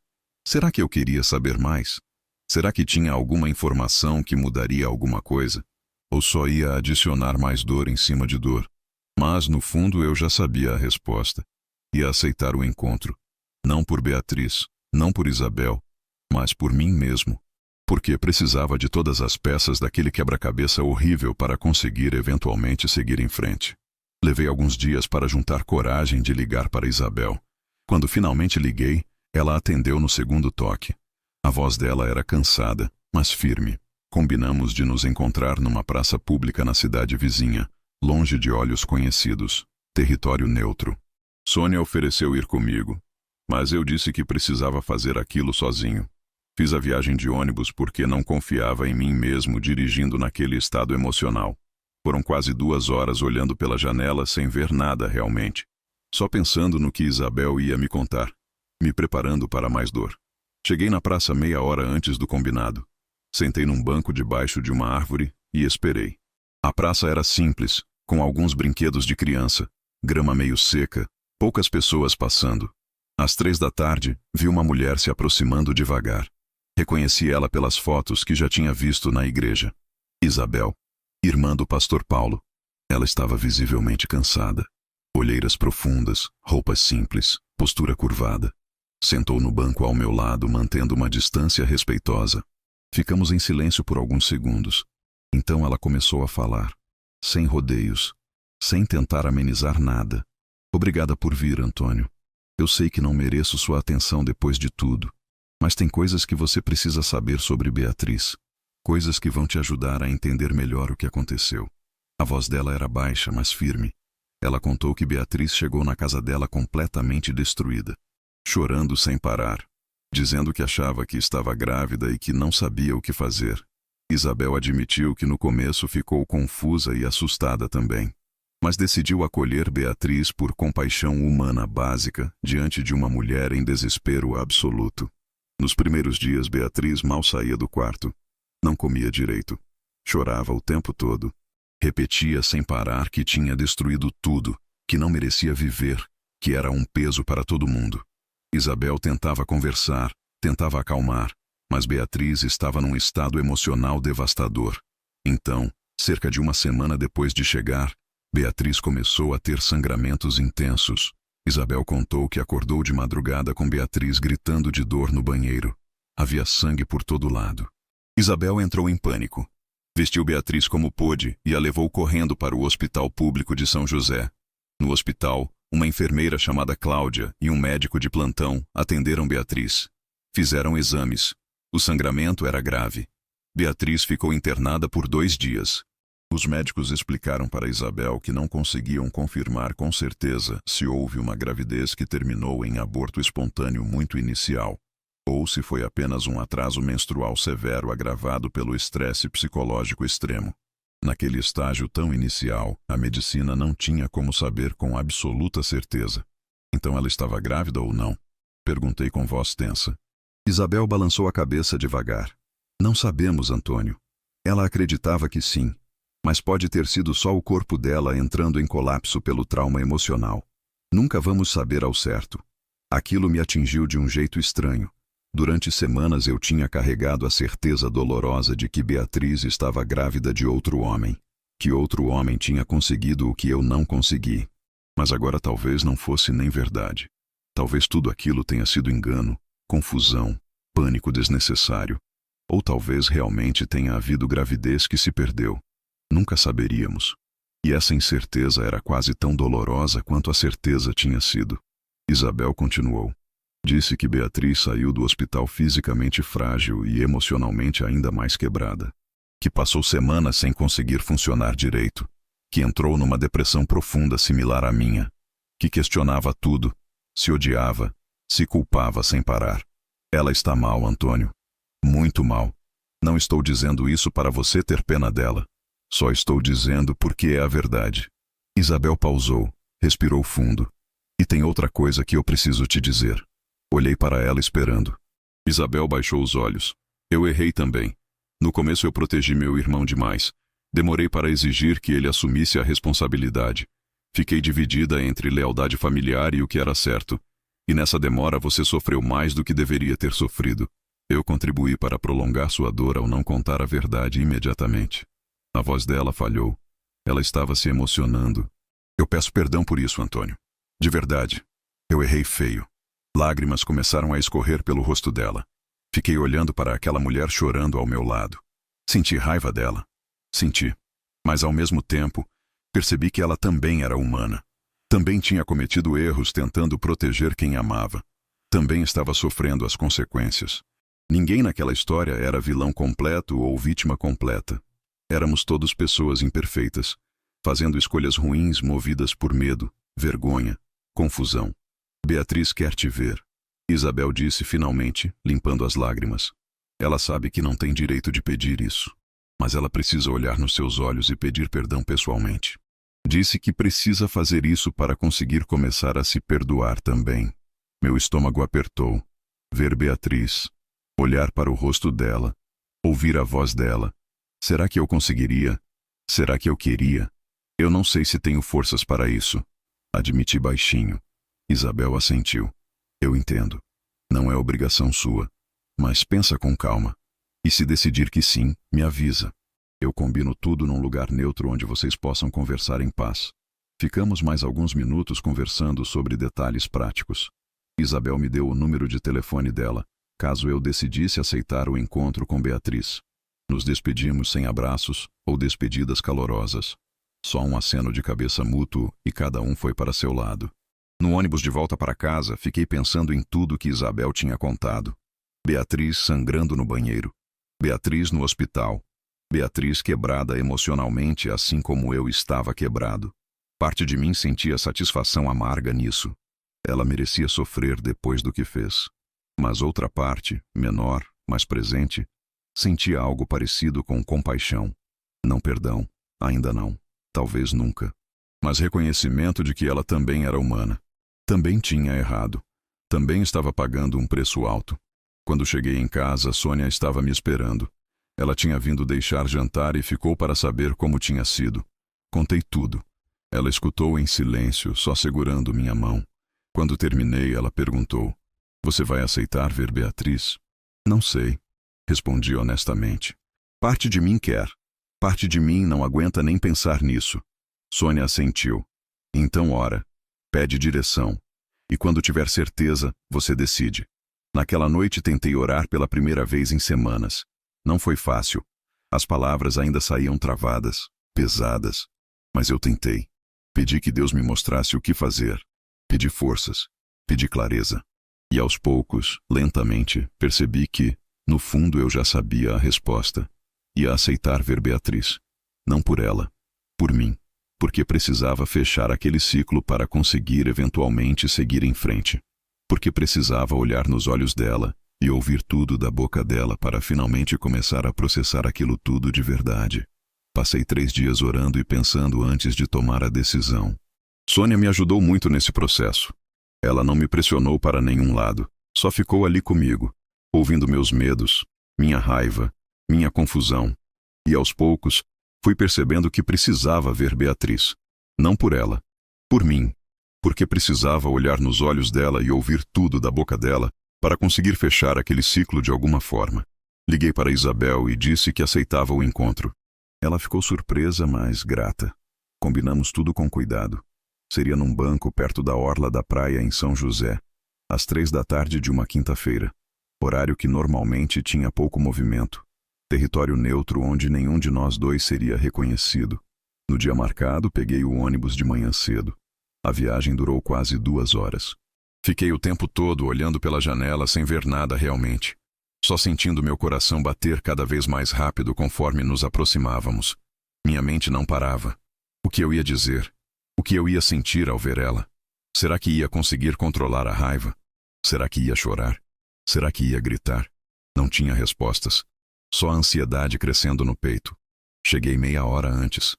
Será que eu queria saber mais? Será que tinha alguma informação que mudaria alguma coisa? Ou só ia adicionar mais dor em cima de dor? Mas, no fundo, eu já sabia a resposta. Ia aceitar o encontro. Não por Beatriz, não por Isabel, mas por mim mesmo. Porque precisava de todas as peças daquele quebra-cabeça horrível para conseguir eventualmente seguir em frente. Levei alguns dias para juntar coragem de ligar para Isabel. Quando finalmente liguei, ela atendeu no segundo toque. A voz dela era cansada, mas firme. Combinamos de nos encontrar numa praça pública na cidade vizinha, longe de olhos conhecidos, território neutro. Sônia ofereceu ir comigo, mas eu disse que precisava fazer aquilo sozinho. Fiz a viagem de ônibus porque não confiava em mim mesmo dirigindo naquele estado emocional. Foram quase 2 horas olhando pela janela sem ver nada realmente. Só pensando no que Isabel ia me contar, me preparando para mais dor. Cheguei na praça meia hora antes do combinado. Sentei num banco debaixo de uma árvore e esperei. A praça era simples, com alguns brinquedos de criança, grama meio seca, poucas pessoas passando. Às 3 da tarde, vi uma mulher se aproximando devagar. Reconheci ela pelas fotos que já tinha visto na igreja. Isabel, irmã do pastor Paulo. Ela estava visivelmente cansada. Olheiras profundas, roupas simples, postura curvada. Sentou no banco ao meu lado, mantendo uma distância respeitosa. Ficamos em silêncio por alguns segundos. Então ela começou a falar, sem rodeios, sem tentar amenizar nada. Obrigada por vir, Antônio. Eu sei que não mereço sua atenção depois de tudo, mas tem coisas que você precisa saber sobre Beatriz. Coisas que vão te ajudar a entender melhor o que aconteceu. A voz dela era baixa, mas firme. Ela contou que Beatriz chegou na casa dela completamente destruída, chorando sem parar, dizendo que achava que estava grávida e que não sabia o que fazer. Isabel admitiu que no começo ficou confusa e assustada também, mas decidiu acolher Beatriz por compaixão humana básica diante de uma mulher em desespero absoluto. Nos primeiros dias, Beatriz mal saía do quarto. Não comia direito. Chorava o tempo todo. Repetia sem parar que tinha destruído tudo, que não merecia viver, que era um peso para todo mundo. Isabel tentava conversar, tentava acalmar, mas Beatriz estava num estado emocional devastador. Então, cerca de uma semana depois de chegar, Beatriz começou a ter sangramentos intensos. Isabel contou que acordou de madrugada com Beatriz gritando de dor no banheiro. Havia sangue por todo lado. Isabel entrou em pânico. Vestiu Beatriz como pôde e a levou correndo para o Hospital Público de São José. No hospital, uma enfermeira chamada Cláudia e um médico de plantão atenderam Beatriz. Fizeram exames. O sangramento era grave. Beatriz ficou internada por 2 dias. Os médicos explicaram para Isabel que não conseguiam confirmar com certeza se houve uma gravidez que terminou em aborto espontâneo muito inicial, ou se foi apenas um atraso menstrual severo agravado pelo estresse psicológico extremo. Naquele estágio tão inicial, a medicina não tinha como saber com absoluta certeza. Então ela estava grávida ou não? Perguntei com voz tensa. Isabel balançou a cabeça devagar. Não sabemos, Antônio. Ela acreditava que sim, mas pode ter sido só o corpo dela entrando em colapso pelo trauma emocional. Nunca vamos saber ao certo. Aquilo me atingiu de um jeito estranho. Durante semanas eu tinha carregado a certeza dolorosa de que Beatriz estava grávida de outro homem, que outro homem tinha conseguido o que eu não consegui. Mas agora talvez não fosse nem verdade. Talvez tudo aquilo tenha sido engano, confusão, pânico desnecessário. Ou talvez realmente tenha havido gravidez que se perdeu. Nunca saberíamos. E essa incerteza era quase tão dolorosa quanto a certeza tinha sido. Isabel continuou. Disse que Beatriz saiu do hospital fisicamente frágil e emocionalmente ainda mais quebrada. Que passou semanas sem conseguir funcionar direito. Que entrou numa depressão profunda similar à minha. Que questionava tudo, se odiava, se culpava sem parar. Ela está mal, Antônio. Muito mal. Não estou dizendo isso para você ter pena dela. Só estou dizendo porque é a verdade. Isabel pausou, respirou fundo. E tem outra coisa que eu preciso te dizer. Olhei para ela esperando. Isabel baixou os olhos. Eu errei também. No começo eu protegi meu irmão demais. Demorei para exigir que ele assumisse a responsabilidade. Fiquei dividida entre lealdade familiar e o que era certo. E nessa demora você sofreu mais do que deveria ter sofrido. Eu contribuí para prolongar sua dor ao não contar a verdade imediatamente. A voz dela falhou. Ela estava se emocionando. Eu peço perdão por isso, Antônio. De verdade. Eu errei feio. Lágrimas começaram a escorrer pelo rosto dela. Fiquei olhando para aquela mulher chorando ao meu lado. Senti raiva dela. Senti. Mas ao mesmo tempo, percebi que ela também era humana. Também tinha cometido erros tentando proteger quem amava. Também estava sofrendo as consequências. Ninguém naquela história era vilão completo ou vítima completa. Éramos todos pessoas imperfeitas, fazendo escolhas ruins movidas por medo, vergonha, confusão. Beatriz quer te ver. Isabel disse finalmente, limpando as lágrimas. Ela sabe que não tem direito de pedir isso, mas ela precisa olhar nos seus olhos e pedir perdão pessoalmente. Disse que precisa fazer isso para conseguir começar a se perdoar também. Meu estômago apertou. Ver Beatriz, olhar para o rosto dela, ouvir a voz dela. Será que eu conseguiria? Será que eu queria? Eu não sei se tenho forças para isso. Admiti baixinho. Isabel assentiu. Eu entendo. Não é obrigação sua. Mas pensa com calma. E se decidir que sim, me avisa. Eu combino tudo num lugar neutro onde vocês possam conversar em paz. Ficamos mais alguns minutos conversando sobre detalhes práticos. Isabel me deu o número de telefone dela, caso eu decidisse aceitar o encontro com Beatriz. Nos despedimos sem abraços ou despedidas calorosas. Só um aceno de cabeça mútuo e cada um foi para seu lado. No ônibus de volta para casa, fiquei pensando em tudo que Isabel tinha contado. Beatriz sangrando no banheiro. Beatriz no hospital. Beatriz quebrada emocionalmente, assim como eu estava quebrado. Parte de mim sentia satisfação amarga nisso. Ela merecia sofrer depois do que fez. Mas outra parte, menor, mas presente, sentia algo parecido com compaixão. Não perdão, ainda não, talvez nunca. Mas reconhecimento de que ela também era humana. Também tinha errado. Também estava pagando um preço alto. Quando cheguei em casa, Sônia estava me esperando. Ela tinha vindo deixar jantar e ficou para saber como tinha sido. Contei tudo. Ela escutou em silêncio, só segurando minha mão. Quando terminei, ela perguntou: "Você vai aceitar ver Beatriz?" "Não sei", respondi honestamente. "Parte de mim quer. Parte de mim não aguenta nem pensar nisso." Sônia assentiu. "Então ora. Pede direção. E quando tiver certeza, você decide." Naquela noite tentei orar pela primeira vez em semanas. Não foi fácil. As palavras ainda saíam travadas, pesadas. Mas eu tentei. Pedi que Deus me mostrasse o que fazer. Pedi forças. Pedi clareza. E aos poucos, lentamente, percebi que, no fundo, eu já sabia a resposta. Ia aceitar ver Beatriz. Não por ela. Por mim. Porque precisava fechar aquele ciclo para conseguir eventualmente seguir em frente. Porque precisava olhar nos olhos dela e ouvir tudo da boca dela para finalmente começar a processar aquilo tudo de verdade. Passei 3 dias orando e pensando antes de tomar a decisão. Sônia me ajudou muito nesse processo. Ela não me pressionou para nenhum lado, só ficou ali comigo, ouvindo meus medos, minha raiva, minha confusão. E aos poucos, fui percebendo que precisava ver Beatriz. Não por ela, por mim. Porque precisava olhar nos olhos dela e ouvir tudo da boca dela para conseguir fechar aquele ciclo de alguma forma. Liguei para Isabel e disse que aceitava o encontro. Ela ficou surpresa, mas grata. Combinamos tudo com cuidado. Seria num banco perto da orla da praia em São José, às 3 da tarde de uma quinta-feira. Horário que normalmente tinha pouco movimento. Território neutro onde nenhum de nós dois seria reconhecido. No dia marcado, peguei o ônibus de manhã cedo. A viagem durou quase 2 horas. Fiquei o tempo todo olhando pela janela sem ver nada realmente. Só sentindo meu coração bater cada vez mais rápido conforme nos aproximávamos. Minha mente não parava. O que eu ia dizer? O que eu ia sentir ao ver ela? Será que ia conseguir controlar a raiva? Será que ia chorar? Será que ia gritar? Não tinha respostas. Só a ansiedade crescendo no peito. Cheguei meia hora antes.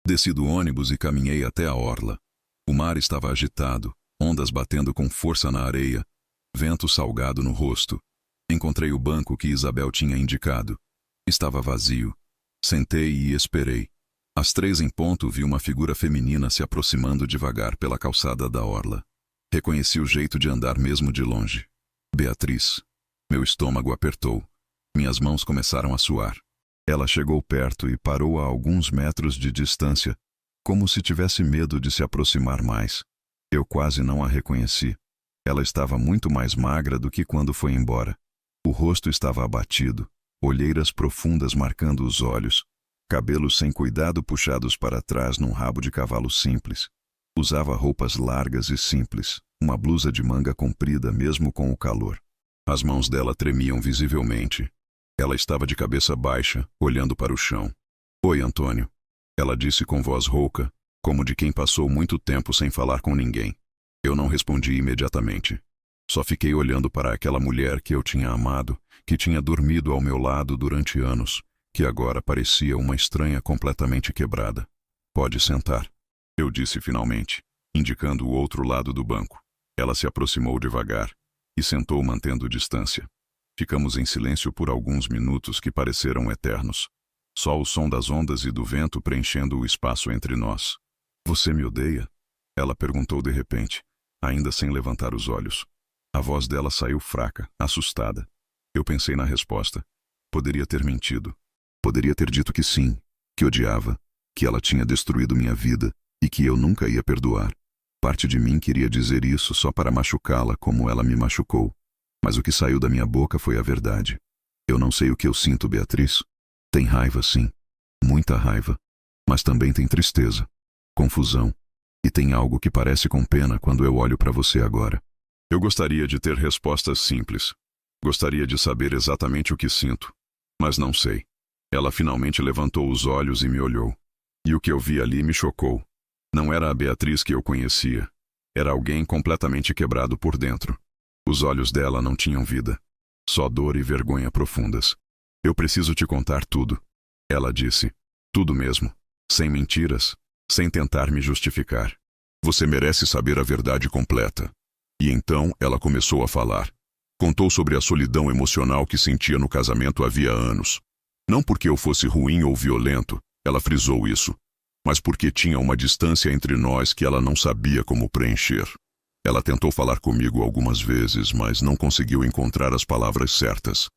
Desci do ônibus e caminhei até a orla. O mar estava agitado, ondas batendo com força na areia, vento salgado no rosto. Encontrei o banco que Isabel tinha indicado. Estava vazio. Sentei e esperei. Às 3 em ponto vi uma figura feminina se aproximando devagar pela calçada da orla. Reconheci o jeito de andar mesmo de longe. Beatriz. Meu estômago apertou. Minhas mãos começaram a suar. Ela chegou perto e parou a alguns metros de distância, como se tivesse medo de se aproximar mais. Eu quase não a reconheci. Ela estava muito mais magra do que quando foi embora. O rosto estava abatido, olheiras profundas marcando os olhos, cabelos sem cuidado puxados para trás num rabo de cavalo simples. Usava roupas largas e simples, uma blusa de manga comprida mesmo com o calor. As mãos dela tremiam visivelmente. Ela estava de cabeça baixa, olhando para o chão. "Oi, Antônio", ela disse com voz rouca, como de quem passou muito tempo sem falar com ninguém. Eu não respondi imediatamente. Só fiquei olhando para aquela mulher que eu tinha amado, que tinha dormido ao meu lado durante anos, que agora parecia uma estranha completamente quebrada. "Pode sentar", eu disse finalmente, indicando o outro lado do banco. Ela se aproximou devagar e sentou mantendo distância. Ficamos em silêncio por alguns minutos que pareceram eternos. Só o som das ondas e do vento preenchendo o espaço entre nós. "Você me odeia?", ela perguntou de repente, ainda sem levantar os olhos. A voz dela saiu fraca, assustada. Eu pensei na resposta. Poderia ter mentido. Poderia ter dito que sim, que odiava, que ela tinha destruído minha vida e que eu nunca ia perdoar. Parte de mim queria dizer isso só para machucá-la como ela me machucou. Mas o que saiu da minha boca foi a verdade. Eu não sei o que eu sinto, Beatriz. Tem raiva, sim. Muita raiva. Mas também tem tristeza, confusão. E tem algo que parece com pena quando eu olho para você agora. Eu gostaria de ter respostas simples. Gostaria de saber exatamente o que sinto. Mas não sei. Ela finalmente levantou os olhos e me olhou. E o que eu vi ali me chocou. Não era a Beatriz que eu conhecia. Era alguém completamente quebrado por dentro. Os olhos dela não tinham vida. Só dor e vergonha profundas. "Eu preciso te contar tudo", ela disse. "Tudo mesmo. Sem mentiras. Sem tentar me justificar. Você merece saber a verdade completa." E então ela começou a falar. Contou sobre a solidão emocional que sentia no casamento havia anos. Não porque eu fosse ruim ou violento, ela frisou isso, mas porque tinha uma distância entre nós que ela não sabia como preencher. Ela tentou falar comigo algumas vezes, mas não conseguiu encontrar as palavras certas.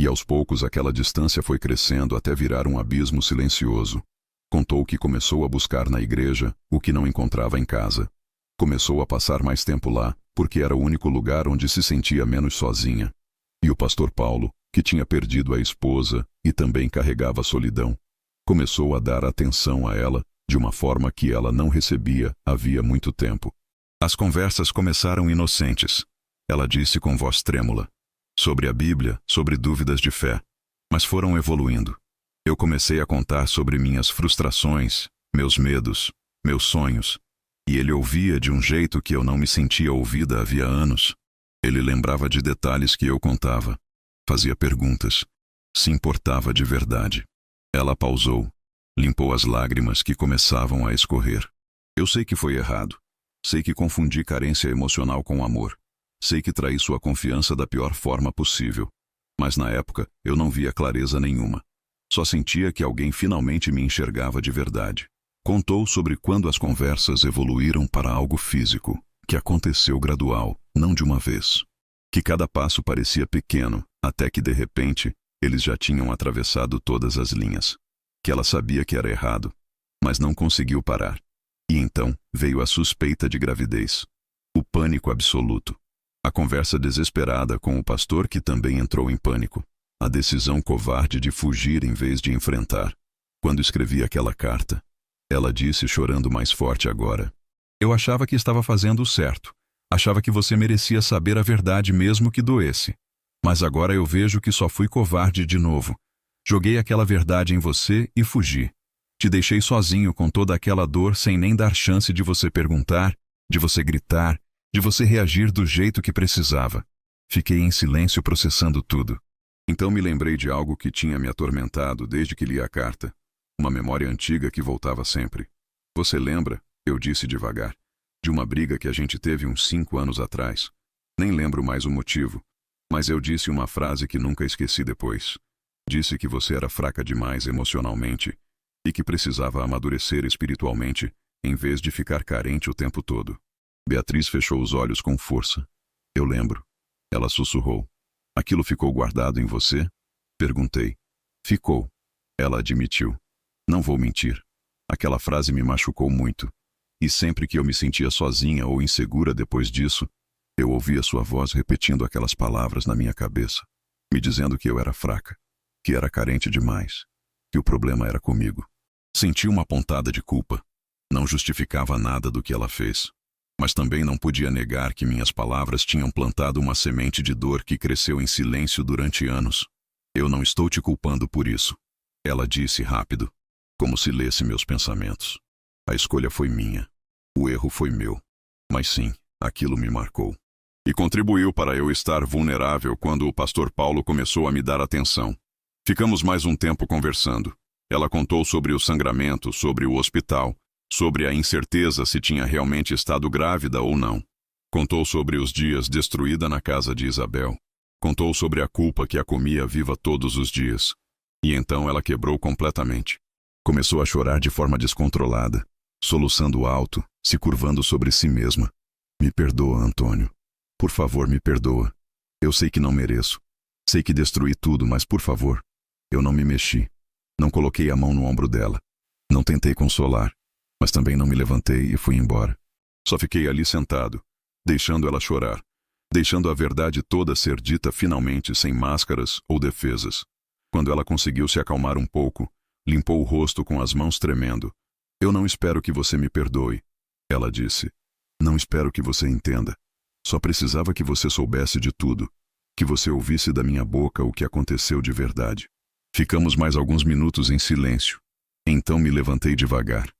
E aos poucos aquela distância foi crescendo até virar um abismo silencioso. Contou que começou a buscar na igreja o que não encontrava em casa. Começou a passar mais tempo lá, porque era o único lugar onde se sentia menos sozinha. E o pastor Paulo, que tinha perdido a esposa e também carregava a solidão, começou a dar atenção a ela de uma forma que ela não recebia havia muito tempo. As conversas começaram inocentes. Ela disse com voz trêmula, sobre a Bíblia, sobre dúvidas de fé, mas foram evoluindo. Eu comecei a contar sobre minhas frustrações, meus medos, meus sonhos, e ele ouvia de um jeito que eu não me sentia ouvida havia anos. Ele lembrava de detalhes que eu contava, fazia perguntas, se importava de verdade. Ela pausou, limpou as lágrimas que começavam a escorrer. Eu sei que foi errado. Sei que confundi carência emocional com amor. Sei que traí sua confiança da pior forma possível. Mas na época, eu não via clareza nenhuma. Só sentia que alguém finalmente me enxergava de verdade. Contou sobre quando as conversas evoluíram para algo físico, que aconteceu gradual, não de uma vez. Que cada passo parecia pequeno, até que de repente, eles já tinham atravessado todas as linhas. Que ela sabia que era errado, mas não conseguiu parar. E então veio a suspeita de gravidez. O pânico absoluto. A conversa desesperada com o pastor, que também entrou em pânico. A decisão covarde de fugir em vez de enfrentar. Quando escrevi aquela carta, ela disse chorando mais forte agora: eu achava que estava fazendo o certo. Achava que você merecia saber a verdade mesmo que doesse. Mas agora eu vejo que só fui covarde de novo. Joguei aquela verdade em você e fugi. Te deixei sozinho com toda aquela dor sem nem dar chance de você perguntar, de você gritar, de você reagir do jeito que precisava. Fiquei em silêncio processando tudo. Então me lembrei de algo que tinha me atormentado desde que li a carta. Uma memória antiga que voltava sempre. Você lembra, eu disse devagar, de uma briga que a gente teve uns 5 anos atrás. Nem lembro mais o motivo, mas eu disse uma frase que nunca esqueci depois. Disse que você era fraca demais emocionalmente e que precisava amadurecer espiritualmente em vez de ficar carente o tempo todo. Beatriz fechou os olhos com força. Eu lembro. Ela sussurrou. Aquilo ficou guardado em você? Perguntei. Ficou. Ela admitiu. Não vou mentir. Aquela frase me machucou muito. E sempre que eu me sentia sozinha ou insegura depois disso, eu ouvia sua voz repetindo aquelas palavras na minha cabeça, me dizendo que eu era fraca, que era carente demais, que o problema era comigo. Senti uma pontada de culpa. Não justificava nada do que ela fez, mas também não podia negar que minhas palavras tinham plantado uma semente de dor que cresceu em silêncio durante anos. Eu não estou te culpando por isso, ela disse rápido, como se lesse meus pensamentos. A escolha foi minha. O erro foi meu. Mas sim, aquilo me marcou. E contribuiu para eu estar vulnerável quando o pastor Paulo começou a me dar atenção. Ficamos mais um tempo conversando. Ela contou sobre o sangramento, sobre o hospital, sobre a incerteza se tinha realmente estado grávida ou não. Contou sobre os dias destruída na casa de Isabel. Contou sobre a culpa que a comia viva todos os dias. E então ela quebrou completamente. Começou a chorar de forma descontrolada, soluçando alto, se curvando sobre si mesma. Me perdoa, Antônio. Por favor, me perdoa. Eu sei que não mereço. Sei que destruí tudo, mas por favor. Eu não me mexi. Não coloquei a mão no ombro dela. Não tentei consolar. Mas também não me levantei e fui embora. Só fiquei ali sentado, deixando ela chorar, deixando a verdade toda ser dita finalmente sem máscaras ou defesas. Quando ela conseguiu se acalmar um pouco, limpou o rosto com as mãos tremendo. Eu não espero que você me perdoe, ela disse. Não espero que você entenda. Só precisava que você soubesse de tudo, que você ouvisse da minha boca o que aconteceu de verdade. Ficamos mais alguns minutos em silêncio. Então me levantei devagar.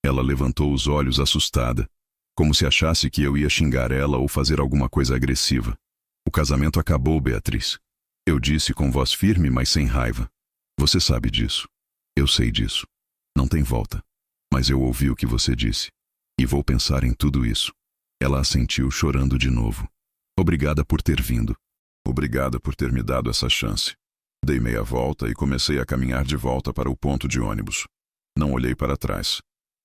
Ela levantou os olhos assustada, como se achasse que eu ia xingar ela ou fazer alguma coisa agressiva. O casamento acabou, Beatriz. Eu disse com voz firme, mas sem raiva. Você sabe disso. Eu sei disso. Não tem volta. Mas eu ouvi o que você disse. E vou pensar em tudo isso. Ela assentiu, chorando de novo. Obrigada por ter vindo. Obrigada por ter me dado essa chance. Dei meia volta e comecei a caminhar de volta para o ponto de ônibus. Não olhei para trás.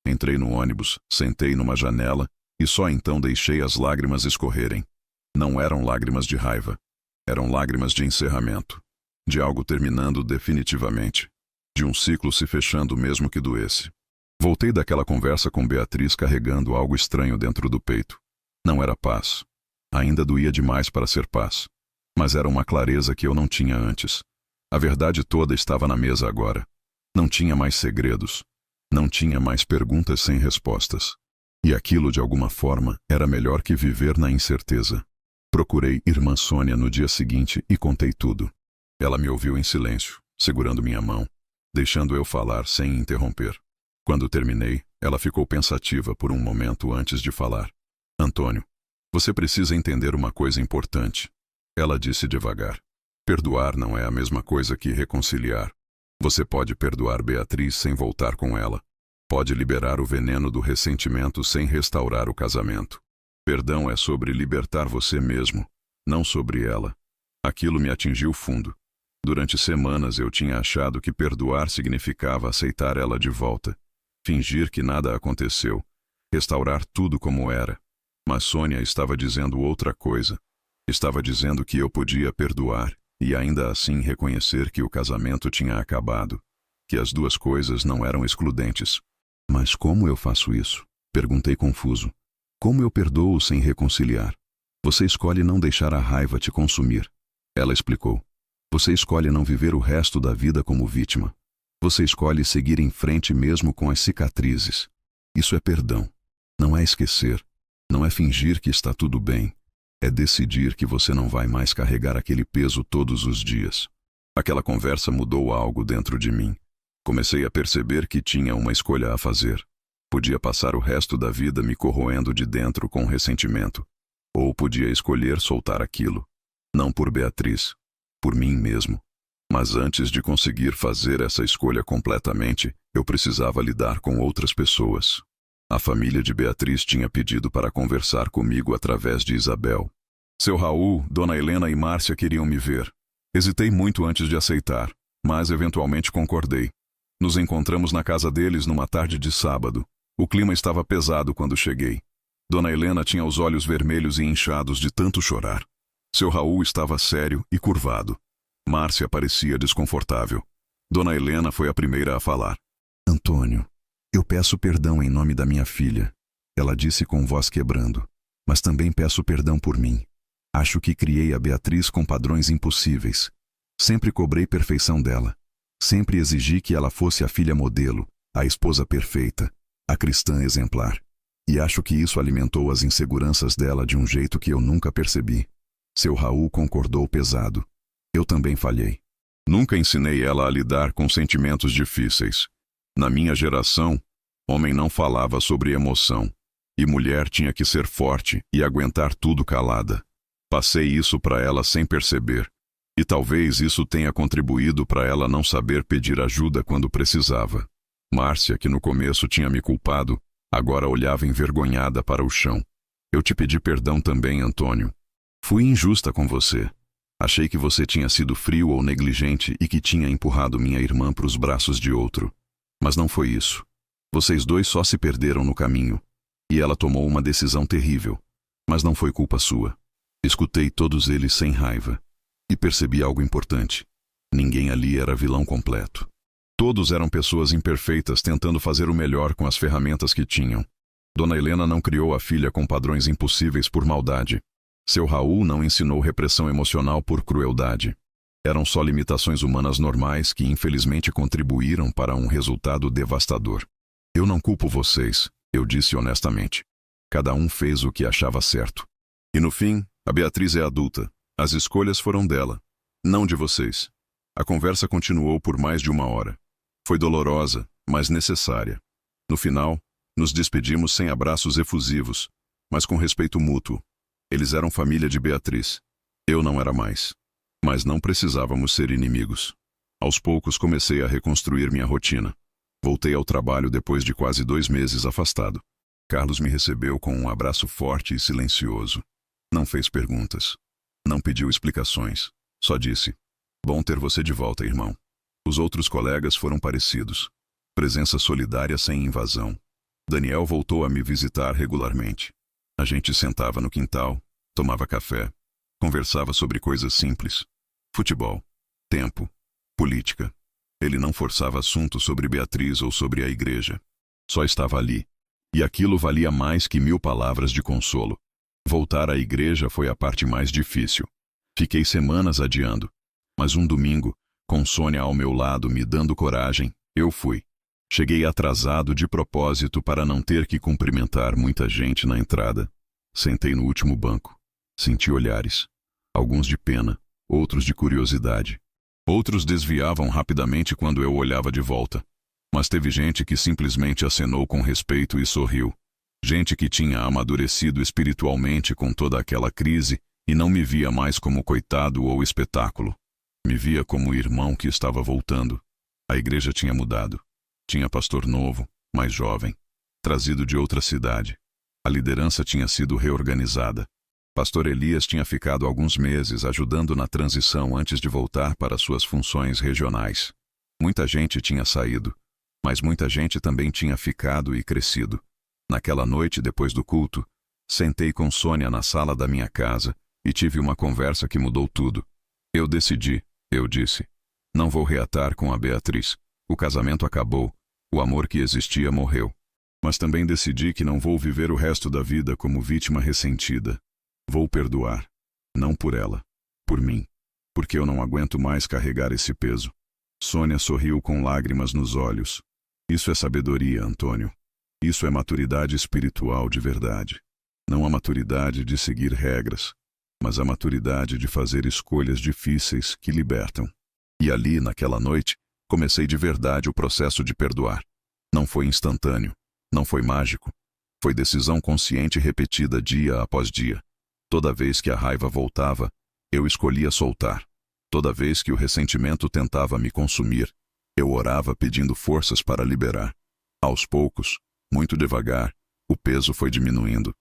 Entrei no ônibus, sentei numa janela e só então deixei as lágrimas escorrerem. Não eram lágrimas de raiva. Eram lágrimas de encerramento. De algo terminando definitivamente. De um ciclo se fechando mesmo que doesse. Voltei daquela conversa com Beatriz carregando algo estranho dentro do peito. Não era paz. Ainda doía demais para ser paz. Mas era uma clareza que eu não tinha antes. A verdade toda estava na mesa agora. Não tinha mais segredos. Não tinha mais perguntas sem respostas. E aquilo, de alguma forma, era melhor que viver na incerteza. Procurei irmã Sônia no dia seguinte e contei tudo. Ela me ouviu em silêncio, segurando minha mão, deixando eu falar sem interromper. Quando terminei, ela ficou pensativa por um momento antes de falar. Antônio, você precisa entender uma coisa importante. Ela disse devagar. Perdoar não é a mesma coisa que reconciliar. Você pode perdoar Beatriz sem voltar com ela. Pode liberar o veneno do ressentimento sem restaurar o casamento. Perdão é sobre libertar você mesmo, não sobre ela. Aquilo me atingiu fundo. Durante semanas eu tinha achado que perdoar significava aceitar ela de volta, fingir que nada aconteceu, restaurar tudo como era. Mas Sônia estava dizendo outra coisa. Estava dizendo que eu podia perdoar e ainda assim reconhecer que o casamento tinha acabado, que as duas coisas não eram excludentes. Mas como eu faço isso? Perguntei confuso. Como eu perdoo sem reconciliar? Você escolhe não deixar a raiva te consumir. Ela explicou. Você escolhe não viver o resto da vida como vítima. Você escolhe seguir em frente mesmo com as cicatrizes. Isso é perdão. Não é esquecer. Não é fingir que está tudo bem. É decidir que você não vai mais carregar aquele peso todos os dias. Aquela conversa mudou algo dentro de mim. Comecei a perceber que tinha uma escolha a fazer. Podia passar o resto da vida me corroendo de dentro com ressentimento. Ou podia escolher soltar aquilo. Não por Beatriz. Por mim mesmo. Mas antes de conseguir fazer essa escolha completamente, eu precisava lidar com outras pessoas. A família de Beatriz tinha pedido para conversar comigo através de Isabel. Seu Raul, Dona Helena e Márcia queriam me ver. Hesitei muito antes de aceitar, mas eventualmente concordei. Nos encontramos na casa deles numa tarde de sábado. O clima estava pesado quando cheguei. Dona Helena tinha os olhos vermelhos e inchados de tanto chorar. Seu Raul estava sério e curvado. Márcia parecia desconfortável. Dona Helena foi a primeira a falar. Antônio, eu peço perdão em nome da minha filha. Ela disse com voz quebrando. Mas também peço perdão por mim. Acho que criei a Beatriz com padrões impossíveis. Sempre cobrei perfeição dela. Sempre exigi que ela fosse a filha modelo, a esposa perfeita, a cristã exemplar. E acho que isso alimentou as inseguranças dela de um jeito que eu nunca percebi. Seu Raul concordou pesado. Eu também falhei. Nunca ensinei ela a lidar com sentimentos difíceis. Na minha geração, homem não falava sobre emoção. E mulher tinha que ser forte e aguentar tudo calada. Passei isso para ela sem perceber. E talvez isso tenha contribuído para ela não saber pedir ajuda quando precisava. Márcia, que no começo tinha me culpado, agora olhava envergonhada para o chão. Eu te pedi perdão também, Antônio. Fui injusta com você. Achei que você tinha sido frio ou negligente e que tinha empurrado minha irmã para os braços de outro. Mas não foi isso. Vocês dois só se perderam no caminho. E ela tomou uma decisão terrível. Mas não foi culpa sua. Escutei todos eles sem raiva. E percebi algo importante. Ninguém ali era vilão completo. Todos eram pessoas imperfeitas tentando fazer o melhor com as ferramentas que tinham. Dona Helena não criou a filha com padrões impossíveis por maldade. Seu Raul não ensinou repressão emocional por crueldade. Eram só limitações humanas normais que infelizmente contribuíram para um resultado devastador. Eu não culpo vocês, eu disse honestamente. Cada um fez o que achava certo. E no fim, a Beatriz é adulta. As escolhas foram dela, não de vocês. A conversa continuou por mais de 1 hora. Foi dolorosa, mas necessária. No final, nos despedimos sem abraços efusivos, mas com respeito mútuo. Eles eram família de Beatriz. Eu não era mais. Mas não precisávamos ser inimigos. Aos poucos comecei a reconstruir minha rotina. Voltei ao trabalho depois de quase 2 meses afastado. Carlos me recebeu com um abraço forte e silencioso. Não fez perguntas. Não pediu explicações. Só disse: Bom ter você de volta, irmão. Os outros colegas foram parecidos. Presença solidária sem invasão. Daniel voltou a me visitar regularmente. A gente sentava no quintal, tomava café, conversava sobre coisas simples. Futebol, tempo, política. Ele não forçava assunto sobre Beatriz ou sobre a igreja. Só estava ali. E aquilo valia mais que 1000 palavras de consolo. Voltar à igreja foi a parte mais difícil. Fiquei semanas adiando. Mas um domingo, com Sônia ao meu lado me dando coragem, eu fui. Cheguei atrasado de propósito para não ter que cumprimentar muita gente na entrada. Sentei no último banco. Senti olhares. Alguns de pena, outros de curiosidade. Outros desviavam rapidamente quando eu olhava de volta. Mas teve gente que simplesmente acenou com respeito e sorriu. Gente que tinha amadurecido espiritualmente com toda aquela crise e não me via mais como coitado ou espetáculo. Me via como irmão que estava voltando. A igreja tinha mudado. Tinha pastor novo, mais jovem, trazido de outra cidade. A liderança tinha sido reorganizada. Pastor Elias tinha ficado alguns meses ajudando na transição antes de voltar para suas funções regionais. Muita gente tinha saído, mas muita gente também tinha ficado e crescido. Naquela noite, depois do culto, sentei com Sônia na sala da minha casa e tive uma conversa que mudou tudo. Eu decidi, eu disse. Não vou reatar com a Beatriz. O casamento acabou. O amor que existia morreu. Mas também decidi que não vou viver o resto da vida como vítima ressentida. Vou perdoar. Não por ela. Por mim. Porque eu não aguento mais carregar esse peso. Sônia sorriu com lágrimas nos olhos. Isso é sabedoria, Antônio. Isso é maturidade espiritual de verdade. Não a maturidade de seguir regras, mas a maturidade de fazer escolhas difíceis que libertam. E ali, naquela noite, comecei de verdade o processo de perdoar. Não foi instantâneo, não foi mágico. Foi decisão consciente repetida dia após dia. Toda vez que a raiva voltava, eu escolhia soltar. Toda vez que o ressentimento tentava me consumir, eu orava pedindo forças para liberar. Aos poucos, muito devagar, o peso foi diminuindo.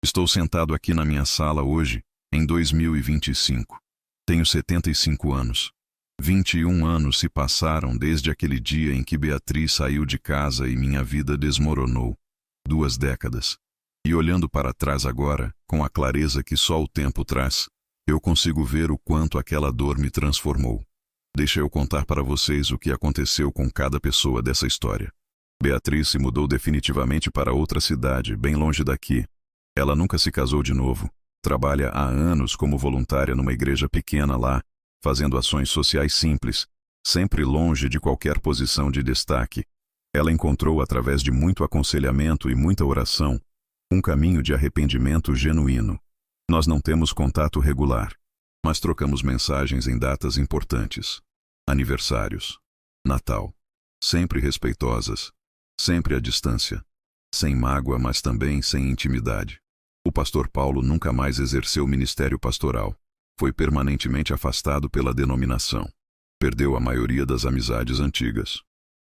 Estou sentado aqui na minha sala hoje, em 2025. Tenho 75 anos. 21 anos se passaram desde aquele dia em que Beatriz saiu de casa e minha vida desmoronou. 2 décadas. E olhando para trás agora, com a clareza que só o tempo traz, eu consigo ver o quanto aquela dor me transformou. Deixa eu contar para vocês o que aconteceu com cada pessoa dessa história. Beatriz se mudou definitivamente para outra cidade, bem longe daqui. Ela nunca se casou de novo. Trabalha há anos como voluntária numa igreja pequena lá, fazendo ações sociais simples, sempre longe de qualquer posição de destaque. Ela encontrou, através de muito aconselhamento e muita oração, um caminho de arrependimento genuíno. Nós não temos contato regular, mas trocamos mensagens em datas importantes. Aniversários. Natal. Sempre respeitosas. Sempre à distância. Sem mágoa, mas também sem intimidade. O pastor Paulo nunca mais exerceu o ministério pastoral. Foi permanentemente afastado pela denominação. Perdeu a maioria das amizades antigas.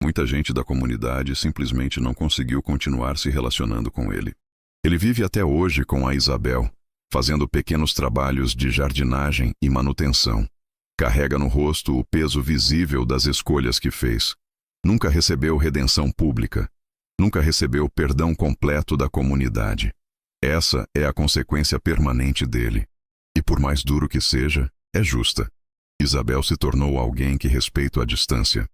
Muita gente da comunidade simplesmente não conseguiu continuar se relacionando com ele. Ele vive até hoje com a Isabel, fazendo pequenos trabalhos de jardinagem e manutenção. Carrega no rosto o peso visível das escolhas que fez. Nunca recebeu redenção pública. Nunca recebeu perdão completo da comunidade. Essa é a consequência permanente dele. E por mais duro que seja, é justa. Isabel se tornou alguém que respeito à distância.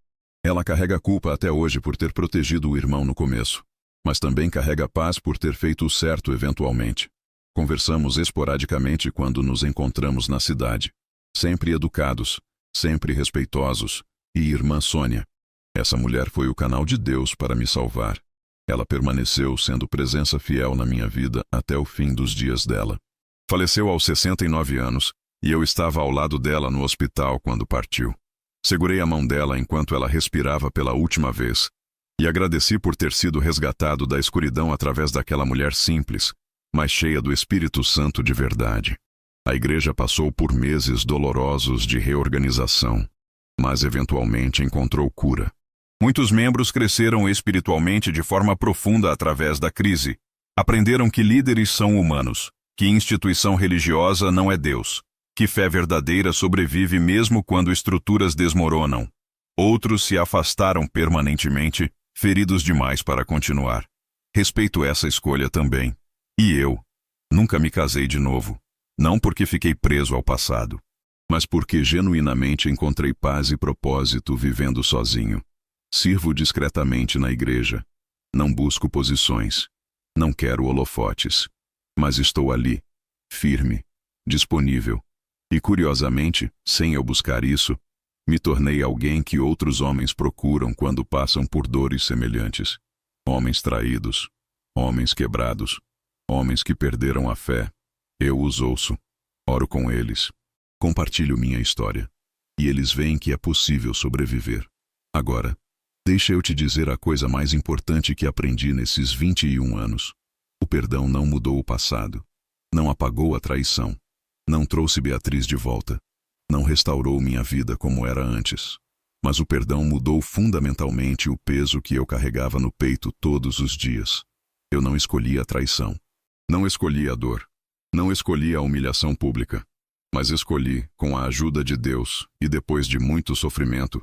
Ela carrega culpa até hoje por ter protegido o irmão no começo, mas também carrega paz por ter feito o certo eventualmente. Conversamos esporadicamente quando nos encontramos na cidade. Sempre educados, sempre respeitosos. E irmã Sônia. Essa mulher foi o canal de Deus para me salvar. Ela permaneceu sendo presença fiel na minha vida até o fim dos dias dela. Faleceu aos 69 anos, e eu estava ao lado dela no hospital quando partiu. Segurei a mão dela enquanto ela respirava pela última vez, e agradeci por ter sido resgatado da escuridão através daquela mulher simples, mas cheia do Espírito Santo de verdade. A igreja passou por meses dolorosos de reorganização, mas eventualmente encontrou cura. Muitos membros cresceram espiritualmente de forma profunda através da crise. Aprenderam que líderes são humanos, que instituição religiosa não é Deus. Que fé verdadeira sobrevive mesmo quando estruturas desmoronam. Outros se afastaram permanentemente, feridos demais para continuar. Respeito essa escolha também. E eu? Nunca me casei de novo. Não porque fiquei preso ao passado, mas porque genuinamente encontrei paz e propósito vivendo sozinho. Sirvo discretamente na igreja. Não busco posições. Não quero holofotes. Mas estou ali, firme, disponível. E curiosamente, sem eu buscar isso, me tornei alguém que outros homens procuram quando passam por dores semelhantes. Homens traídos, homens quebrados, homens que perderam a fé. Eu os ouço, oro com eles, compartilho minha história. E eles veem que é possível sobreviver. Agora, deixa eu te dizer a coisa mais importante que aprendi nesses 21 anos. O perdão não mudou o passado. Não apagou a traição. Não trouxe Beatriz de volta. Não restaurou minha vida como era antes. Mas o perdão mudou fundamentalmente o peso que eu carregava no peito todos os dias. Eu não escolhi a traição. Não escolhi a dor. Não escolhi a humilhação pública. Mas escolhi, com a ajuda de Deus, e depois de muito sofrimento,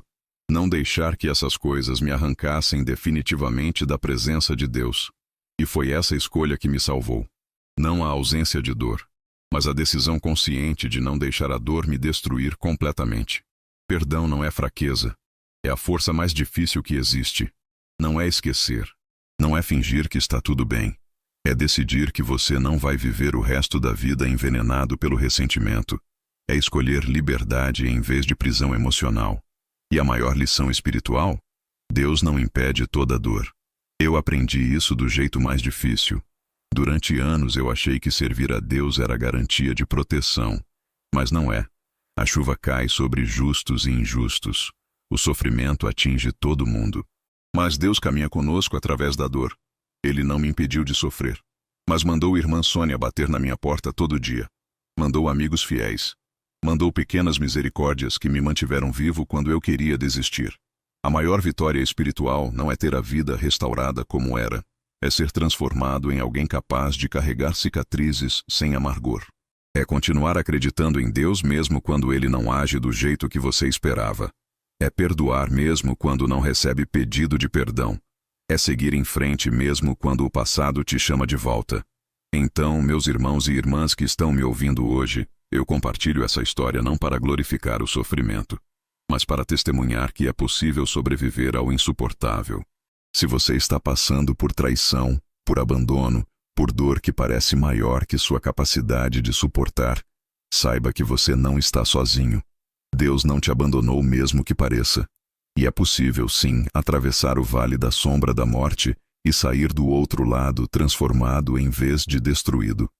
não deixar que essas coisas me arrancassem definitivamente da presença de Deus. E foi essa escolha que me salvou. Não a ausência de dor, mas a decisão consciente de não deixar a dor me destruir completamente. Perdão não é fraqueza. É a força mais difícil que existe. Não é esquecer. Não é fingir que está tudo bem. É decidir que você não vai viver o resto da vida envenenado pelo ressentimento. É escolher liberdade em vez de prisão emocional. E a maior lição espiritual? Deus não impede toda dor. Eu aprendi isso do jeito mais difícil. Durante anos eu achei que servir a Deus era garantia de proteção. Mas não é. A chuva cai sobre justos e injustos. O sofrimento atinge todo mundo. Mas Deus caminha conosco através da dor. Ele não me impediu de sofrer. Mas mandou irmã Sônia bater na minha porta todo dia. Mandou amigos fiéis. Mandou pequenas misericórdias que me mantiveram vivo quando eu queria desistir. A maior vitória espiritual não é ter a vida restaurada como era. É ser transformado em alguém capaz de carregar cicatrizes sem amargor. É continuar acreditando em Deus mesmo quando Ele não age do jeito que você esperava. É perdoar mesmo quando não recebe pedido de perdão. É seguir em frente mesmo quando o passado te chama de volta. Então, meus irmãos e irmãs que estão me ouvindo hoje, eu compartilho essa história não para glorificar o sofrimento, mas para testemunhar que é possível sobreviver ao insuportável. Se você está passando por traição, por abandono, por dor que parece maior que sua capacidade de suportar, saiba que você não está sozinho. Deus não te abandonou mesmo que pareça. E é possível, sim, atravessar o vale da sombra da morte e sair do outro lado transformado em vez de destruído.